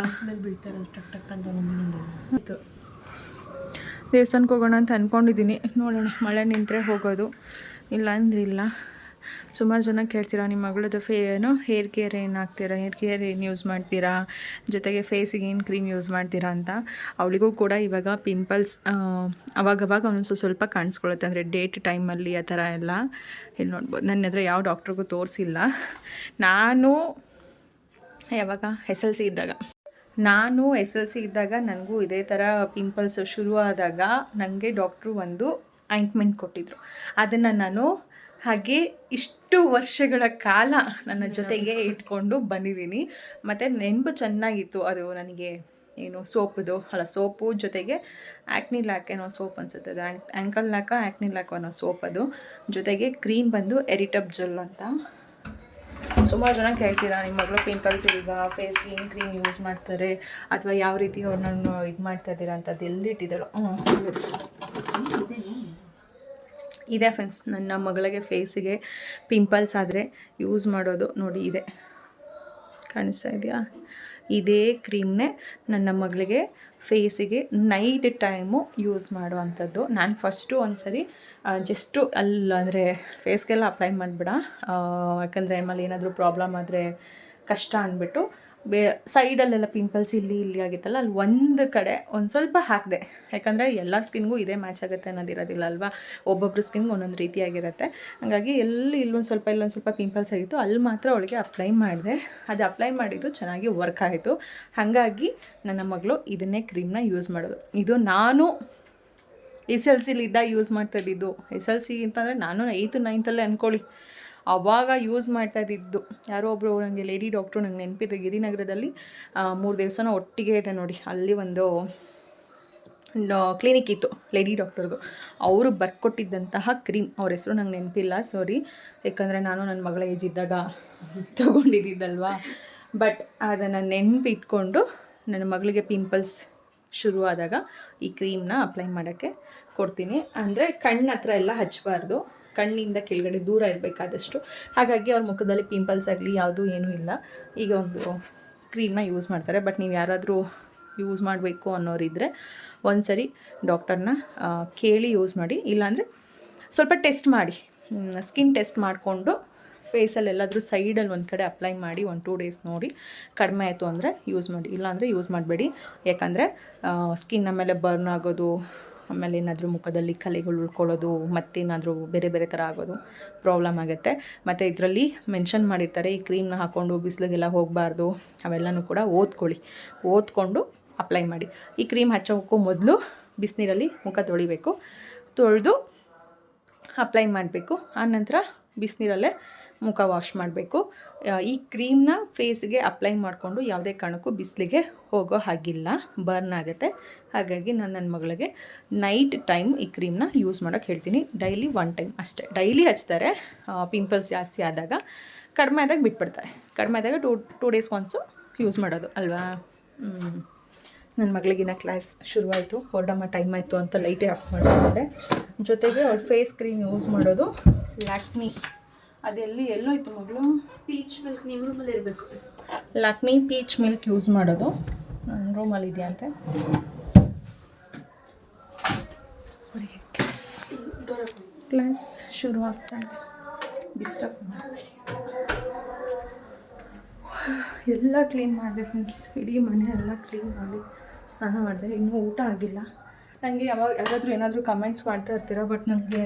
ದೇವಸ್ಥಾನಕ್ಕೆ ಹೋಗೋಣ ಅಂತ ಅಂದ್ಕೊಂಡಿದ್ದೀನಿ, ನೋಡೋಣ. ಮಳೆ ನಿಂತರೆ ಹೋಗೋದು, ಇಲ್ಲ ಅಂದ್ರೆ ಇಲ್ಲ. ಸುಮಾರು ಜನ ಕೇಳ್ತೀರಾ ನಿಮ್ಮ ಮಗಳದ್ದು ಹೇರ್ ಕೇರ್ ಏನು ಹಾಕ್ತೀರಾ, ಹೇರ್ ಕೇರ್ ಏನು ಯೂಸ್ ಮಾಡ್ತೀರಾ, ಜೊತೆಗೆ ಫೇಸಿಗೆ ಏನು ಕ್ರೀಮ್ ಯೂಸ್ ಮಾಡ್ತೀರಾ ಅಂತ. ಅವಳಿಗೂ ಕೂಡ ಇವಾಗ ಪಿಂಪಲ್ಸ್ ಅವಾಗವಾಗ ಒಂದೊಂದು ಸ್ವಲ್ಪ ಕಾಣಿಸ್ಕೊಳ್ಳುತ್ತೆ, ಅಂದರೆ ಡೇಟ್ ಟೈಮಲ್ಲಿ ಆ ಥರ ಎಲ್ಲ. ಇಲ್ಲಿ ನೋಡ್ಬೋದು, ನನ್ನ ಹತ್ರ ಯಾವ ಡಾಕ್ಟ್ರಿಗೂ ತೋರಿಸಿಲ್ಲ. ನಾನು ಯಾವಾಗ ಎಸ್ ಎಲ್ ಸಿ ಇದ್ದಾಗ ನನಗೂ ಇದೇ ಥರ ಪಿಂಪಲ್ಸ್ ಶುರು ಆದಾಗ ನನಗೆ ಡಾಕ್ಟ್ರು ಒಂದು ಆಯಿಂಟ್ಮೆಂಟ್ ಕೊಟ್ಟಿದ್ದರು. ಅದನ್ನು ನಾನು ಹಾಗೆ ಇಷ್ಟು ವರ್ಷಗಳ ಕಾಲ ನನ್ನ ಜೊತೆಗೆ ಇಟ್ಕೊಂಡು ಬಂದಿದ್ದೀನಿ. ಮತ್ತು ನೆನಪು ಚೆನ್ನಾಗಿತ್ತು ಅದು ನನಗೆ. ಏನು ಸೋಪು ಜೊತೆಗೆ ಆ್ಯಕ್ನಿ ಲ್ಯಾಕ್ ಏನೋ ಸೋಪ್ ಅನಿಸುತ್ತೆ, ಅದು ಆ್ಯಂಕಲ್ ಲ್ಯಾಕ ಆ್ಯಕ್ನಿ ಲ್ಯಾಕ್ ಅನ್ನೋ ಸೋಪ್ ಅದು. ಜೊತೆಗೆ ಕ್ರೀಮ್ ಬಂದು ಎರಿಟಬ್ ಜೆಲ್ ಅಂತ. ಸುಮಾರು ಜನ ಕೇಳ್ತೀರಾ ನಿಮ್ಮ ಮಗಳು ಪಿಂಪಲ್ಸ್ ಇಲ್ವಾ, ಫೇಸ್ಗೆ ಏನು ಕ್ರೀಮ್ ಯೂಸ್ ಮಾಡ್ತಾರೆ, ಅಥವಾ ಯಾವ ರೀತಿ ಅವ್ರನ್ನ ಇದು ಮಾಡ್ತಾ ಇದ್ದೀರಾ ಅಂತ. ಅದು ಎಲ್ಲಿಟ್ಟಿದ್ದಾಳು ಇದೆ ಫ್ರೆಂಡ್ಸ್. ನನ್ನ ಮಗಳಿಗೆ ಫೇಸಿಗೆ ಪಿಂಪಲ್ಸ್ ಆದರೆ ಯೂಸ್ ಮಾಡೋದು ನೋಡಿ, ಇದೆ ಕಾಣಿಸ್ತಾ ಇದೆಯಾ? ಇದೇ ಕ್ರೀಮ್ನೇ ನನ್ನ ಮಗಳಿಗೆ ಫೇಸಿಗೆ ನೈಟ್ ಟೈಮು ಯೂಸ್ ಮಾಡುವಂಥದ್ದು. ನಾನು ಫಸ್ಟು ಒಂದು ಸರಿ ಜಸ್ಟು ಅಂದರೆ ಫೇಸ್ಗೆಲ್ಲ ಅಪ್ಲೈ ಮಾಡಿಬಿಡ, ಯಾಕಂದರೆ ಆಮೇಲೆ ಏನಾದರೂ ಪ್ರಾಬ್ಲಮ್ ಆದರೆ ಕಷ್ಟ ಅಂದ್ಬಿಟ್ಟು ಸೈಡಲ್ಲೆಲ್ಲ ಪಿಂಪಲ್ಸ್ ಇಲ್ಲಿ ಆಗಿತ್ತಲ್ಲ, ಅಲ್ಲಿ ಒಂದು ಕಡೆ ಒಂದು ಸ್ವಲ್ಪ ಹಾಕಿದೆ. ಯಾಕಂದರೆ ಎಲ್ಲರ ಸ್ಕಿನ್ಗೂ ಇದೇ ಮ್ಯಾಚ್ ಆಗುತ್ತೆ ಅನ್ನೋದಿರೋದಿಲ್ಲ ಅಲ್ವಾ, ಒಬ್ಬೊಬ್ರು ಸ್ಕಿನ್ಗೆ ಒಂದೊಂದು ರೀತಿಯಾಗಿರುತ್ತೆ. ಹಾಗಾಗಿ ಇಲ್ಲೊಂದು ಸ್ವಲ್ಪ ಪಿಂಪಲ್ಸ್ ಆಗಿತ್ತು, ಅಲ್ಲಿ ಮಾತ್ರ ಅವಳಿಗೆ ಅಪ್ಲೈ ಮಾಡಿದೆ. ಅದು ಅಪ್ಲೈ ಮಾಡಿದ್ದು ಚೆನ್ನಾಗಿ ವರ್ಕ್ ಆಯಿತು. ಹಾಗಾಗಿ ನನ್ನ ಮಗಳು ಇದನ್ನೇ ಕ್ರೀಮ್ನ ಯೂಸ್ ಮಾಡೋದು. ಇದು ನಾನು SLC ಯೂಸ್ ಮಾಡ್ತಾಯಿದ್ದು. SLC ಅಂತಂದರೆ ನಾನು 8th 9th ಅಂದ್ಕೊಳ್ಳಿ, ಆವಾಗ ಯೂಸ್ ಮಾಡ್ತಾಯಿದ್ದು. ಯಾರೋ ಒಬ್ಬರು ನನಗೆ ಲೇಡಿ ಡಾಕ್ಟ್ರು, ನಂಗೆ ನೆನಪಿದೆ, ಗಿರಿನಗರದಲ್ಲಿ 3 ದೇವಸ್ಥಾನ ಒಟ್ಟಿಗೆ ಇದೆ ನೋಡಿ, ಅಲ್ಲಿ ಒಂದು ಕ್ಲಿನಿಕ್ ಇತ್ತು ಲೇಡಿ ಡಾಕ್ಟರ್ದು. ಅವರು ಬರ್ಕೊಟ್ಟಿದ್ದಂತಹ ಕ್ರೀಮ್, ಅವ್ರ ಹೆಸರು ನಂಗೆ ನೆನಪಿಲ್ಲ, ಸಾರಿ, ಯಾಕಂದರೆ ನಾನು ನನ್ನ ಮಗಳ ಏಜ್ ಇದ್ದಾಗ ತೊಗೊಂಡಿದ್ದಲ್ವಾ. ಬಟ್ ಅದನ್ನು ನೆನಪಿಟ್ಕೊಂಡು ನನ್ನ ಮಗಳಿಗೆ ಪಿಂಪಲ್ಸ್ ಶುರುವಾದಾಗ ಈ ಕ್ರೀಮ್ನ ಅಪ್ಲೈ ಮಾಡೋಕ್ಕೆ ಕೊಡ್ತೀನಿ. ಅಂದರೆ ಕಣ್ಣು ಹತ್ರ ಎಲ್ಲ ಹಚ್ಚಬಾರ್ದು, ಕಣ್ಣಿಂದ ಕೆಳಗಡೆ ದೂರ ಇರಬೇಕಾದಷ್ಟು. ಹಾಗಾಗಿ ಅವ್ರ ಮುಖದಲ್ಲಿ ಪಿಂಪಲ್ಸ್ ಆಗಲಿ ಯಾವುದೂ ಏನೂ ಇಲ್ಲ. ಈಗ ಒಂದು ಕ್ರೀಮ್ನ ಯೂಸ್ ಮಾಡ್ತಾರೆ. ಬಟ್ ನೀವು ಯಾರಾದರೂ ಯೂಸ್ ಮಾಡಬೇಕು ಅನ್ನೋರಿದ್ದರೆ ಒಂದು ಸರಿ ಡಾಕ್ಟರ್ನ ಕೇಳಿ ಯೂಸ್ ಮಾಡಿ. ಇಲ್ಲಾಂದರೆ ಸ್ವಲ್ಪ ಟೆಸ್ಟ್ ಮಾಡಿ, ಸ್ಕಿನ್ ಟೆಸ್ಟ್ ಮಾಡಿಕೊಂಡು ಫೇಸಲ್ಲಿ ಎಲ್ಲಾದರೂ ಸೈಡಲ್ಲಿ ಒಂದು ಕಡೆ ಅಪ್ಲೈ ಮಾಡಿ 1-2 ಡೇಸ್ ನೋಡಿ ಕಡಿಮೆ ಆಯಿತು ಅಂದರೆ ಯೂಸ್ ಮಾಡಿ, ಇಲ್ಲಾಂದರೆ ಯೂಸ್ ಮಾಡಬೇಡಿ. ಯಾಕಂದರೆ ಸ್ಕಿನ್ ಆಮೇಲೆ ಬರ್ನ್ ಆಗೋದು, ಆಮೇಲೆ ಏನಾದರೂ ಮುಖದಲ್ಲಿ ಕಲೆಗಳು ಉಳ್ಕೊಳ್ಳೋದು, ಮತ್ತೇನಾದರೂ ಬೇರೆ ಥರ ಆಗೋದು ಪ್ರಾಬ್ಲಮ್ ಆಗುತ್ತೆ. ಮತ್ತು ಇದರಲ್ಲಿ ಮೆನ್ಷನ್ ಮಾಡಿರ್ತಾರೆ ಈ ಕ್ರೀಮ್ನ ಹಾಕ್ಕೊಂಡು ಬಿಸಿಲಿಗೆಲ್ಲ ಹೋಗಬಾರ್ದು, ಅವೆಲ್ಲನೂ ಕೂಡ ಓದ್ಕೊಂಡು ಅಪ್ಲೈ ಮಾಡಿ. ಈ ಕ್ರೀಮ್ ಹಚ್ಚೋಕ್ಕೂ ಮೊದಲು ಬಿಸಿನೀರಲ್ಲಿ ಮುಖ ತೊಳೆದು ಅಪ್ಲೈ ಮಾಡಬೇಕು. ಆನಂತರ ಬಿಸಿನೀರಲ್ಲೇ ಮುಖ ವಾಶ್ ಮಾಡಬೇಕು. ಈ ಕ್ರೀಮ್ನ ಫೇಸ್ಗೆ ಅಪ್ಲೈ ಮಾಡಿಕೊಂಡು ಯಾವುದೇ ಕಾರಣಕ್ಕೂ ಬಿಸಿಲಿಗೆ ಹೋಗೋ ಹಾಗಿಲ್ಲ, ಬರ್ನ್ ಆಗುತ್ತೆ. ಹಾಗಾಗಿ ನಾನು ನನ್ನ ಮಗಳಿಗೆ ನೈಟ್ ಟೈಮ್ ಈ ಕ್ರೀಮ್ನ ಯೂಸ್ ಮಾಡೋಕ್ಕೆ ಹೇಳ್ತೀನಿ. ಡೈಲಿ 1 ಟೈಮ್ ಅಷ್ಟೇ. ಡೈಲಿ ಹಚ್ತಾರೆ, ಪಿಂಪಲ್ಸ್ ಜಾಸ್ತಿ ಆದಾಗ. ಕಡಿಮೆ ಆದಾಗ ಬಿಟ್ಬಿಡ್ತಾರೆ. ಕಡಿಮೆ ಆದಾಗ 2 ಡೇಸ್ ಒನ್ಸು ಯೂಸ್ ಮಾಡೋದು ಅಲ್ವಾ. ನನ್ನ ಮಗಳಿಗಿನ್ನ ಕ್ಲಾಸ್ ಶುರುವಾಯಿತು, ಹೊರಡಮ್ಮ ಟೈಮ್ ಆಯಿತು ಅಂತ ಲೈಟೇ ಆಫ್ ಮಾಡಿದ್ದಾರೆ. ಜೊತೆಗೆ ಅವ್ರು ಫೇಸ್ ಕ್ರೀಮ್ ಯೂಸ್ ಮಾಡೋದು ಲ್ಯಾಕ್ಮಿ. ಎಲ್ಲೋಯ್ತು ಮಗಳು? Peach milk. ನಿಮ್ಮ ರೂಮಲ್ಲಿ ಇರಬೇಕು. ಲ್ಯಾಕ್ಮಿ ಪೀಚ್ ಮಿಲ್ಕ್ ಯೂಸ್ ಮಾಡೋದು. ನನ್ನ ರೂಮಲ್ಲಿ ಇದೆಯಂತೆ. ಕ್ಲಾಸ್ ಶುರು ಆಗ್ತಾ ಇದೆ, ಡಿಸ್ಟರ್ಬ್ ಮಾಡಬೇಡಿ. ಎಲ್ಲ ಕ್ಲೀನ್ ಮಾಡಿದೆ ಫ್ರೆಂಡ್ಸ್, ಇಡೀ ಮನೆ ಎಲ್ಲ ಕ್ಲೀನ್ ಮಾಡಿ ಸ್ನಾನ ಮಾಡಿದೆ. ಇನ್ನೂ ಊಟ ಆಗಿಲ್ಲ. ನನಗೆ ಯಾರಾದರೂ ಏನಾದರೂ ಕಮೆಂಟ್ಸ್ ಮಾಡ್ತಾ ಇರ್ತೀರ, ಬಟ್ ನನಗೆ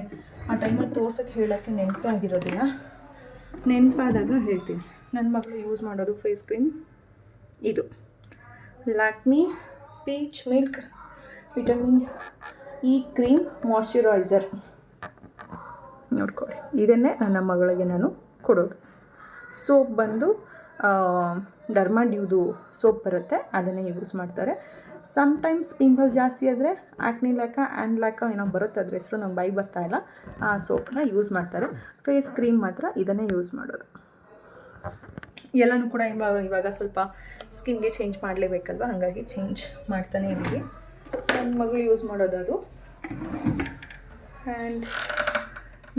ಆ ಟೈಮಲ್ಲಿ ತೋರ್ಸೋಕ್ಕೆ ಹೇಳೋಕ್ಕೆ ನೆನಪೇ ಆಗಿರೋದಿಲ್ಲ. ನೆನಪಾದಾಗ ಹೇಳ್ತೀನಿ. ನನ್ನ ಮಗಳು ಯೂಸ್ ಮಾಡೋದು ಫೇಸ್ ಕ್ರೀಮ್ ಇದು Lakme peach milk vitamin E cream moisturiser. ನೋಡ್ಕೊಳ್ಳಿ, ಇದನ್ನೇ ನನ್ನ ಮಗಳಿಗೆ ನಾನು ಕೊಡೋದು. ಸೋಪ್ ಬಂದು ಡರ್ಮಾಡ್ಯೂದು ಸೋಪ್ ಬರುತ್ತೆ, ಅದನ್ನೇ ಯೂಸ್ ಮಾಡ್ತಾರೆ. ಸಮ್ಟೈಮ್ಸ್ ಪಿಂಪಲ್ಸ್ ಜಾಸ್ತಿ ಆದರೆ ಆ್ಯಕ್ನಿ ಲ್ಯಾಕ ಆ್ಯಂಡ್ ಲ್ಯಾಕ ಏನೋ ಬರುತ್ತೆ ಅದ್ರ ಹೆಸರು ನಂಗೆ ಬೈ ಬರ್ತಾಯಿಲ್ಲ. ಆ ಸೋಪನ್ನ ಯೂಸ್ ಮಾಡ್ತಾರೆ. ಫೇಸ್ ಕ್ರೀಮ್ ಮಾತ್ರ ಇದನ್ನೇ ಯೂಸ್ ಮಾಡೋದು. ಎಲ್ಲನೂ ಕೂಡ ಇವಾಗ ಸ್ವಲ್ಪ ಸ್ಕಿನ್ಗೆ ಚೇಂಜ್ ಮಾಡಲೇಬೇಕಲ್ವ, ಹಾಗಾಗಿ ಚೇಂಜ್ ಮಾಡ್ತಾನೆ ಇದ್ದೀವಿ. ನನ್ನ ಮಗಳು ಯೂಸ್ ಮಾಡೋದು ಅದು. ಆ್ಯಂಡ್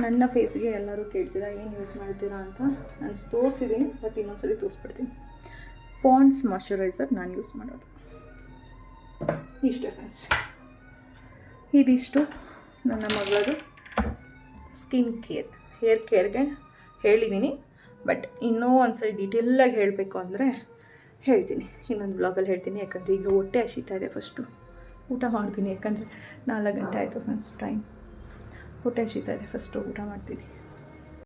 ನನ್ನ ಫೇಸ್ಗೆ ಎಲ್ಲರೂ ಕೇಳ್ತೀರಾ ಏನು ಯೂಸ್ ಮಾಡ್ತೀರಾ ಅಂತ. ನಾನು ತೋರಿಸಿದ್ದೀನಿ, ಬಟ್ ಇನ್ನೊಂದ್ಸರಿ ತೋರಿಸ್ಬಿಡ್ತೀನಿ. ಪಾಂಡ್ಸ್ ಮಾಯ್ಶ್ಚರೈಸರ್ ನಾನು ಯೂಸ್ ಮಾಡೋದು. ಇಷ್ಟೇ ಫ್ರೆಂಡ್ಸ್, ಇದಿಷ್ಟು ನನ್ನ ಮಗಳದು ಸ್ಕಿನ್ ಕೇರ್. ಹೇರ್ ಕೇರ್ಗೆ ಹೇಳಿದ್ದೀನಿ, ಬಟ್ ಇನ್ನೂ ಒಂದ್ಸರಿ ಡೀಟೇಲಾಗಿ ಹೇಳಬೇಕು ಅಂದರೆ ಹೇಳ್ತೀನಿ, ಇನ್ನೊಂದು ಬ್ಲಾಗಲ್ಲಿ ಹೇಳ್ತೀನಿ. ಯಾಕಂದರೆ ಈಗ ಹೊಟ್ಟೆ ಹಸಿತಾ ಇದೆ. ಫಸ್ಟು ಊಟ ಮಾಡ್ತೀನಿ, ಯಾಕಂದರೆ 4 ಗಂಟೆ ಆಯಿತು ಫ್ರೆಂಡ್ಸ್ ಟೈಮ್. ಹೊಟ್ಟೆ ಹಸಿತಾ ಇದೆ, ಫಸ್ಟು ಊಟ ಮಾಡ್ತೀನಿ.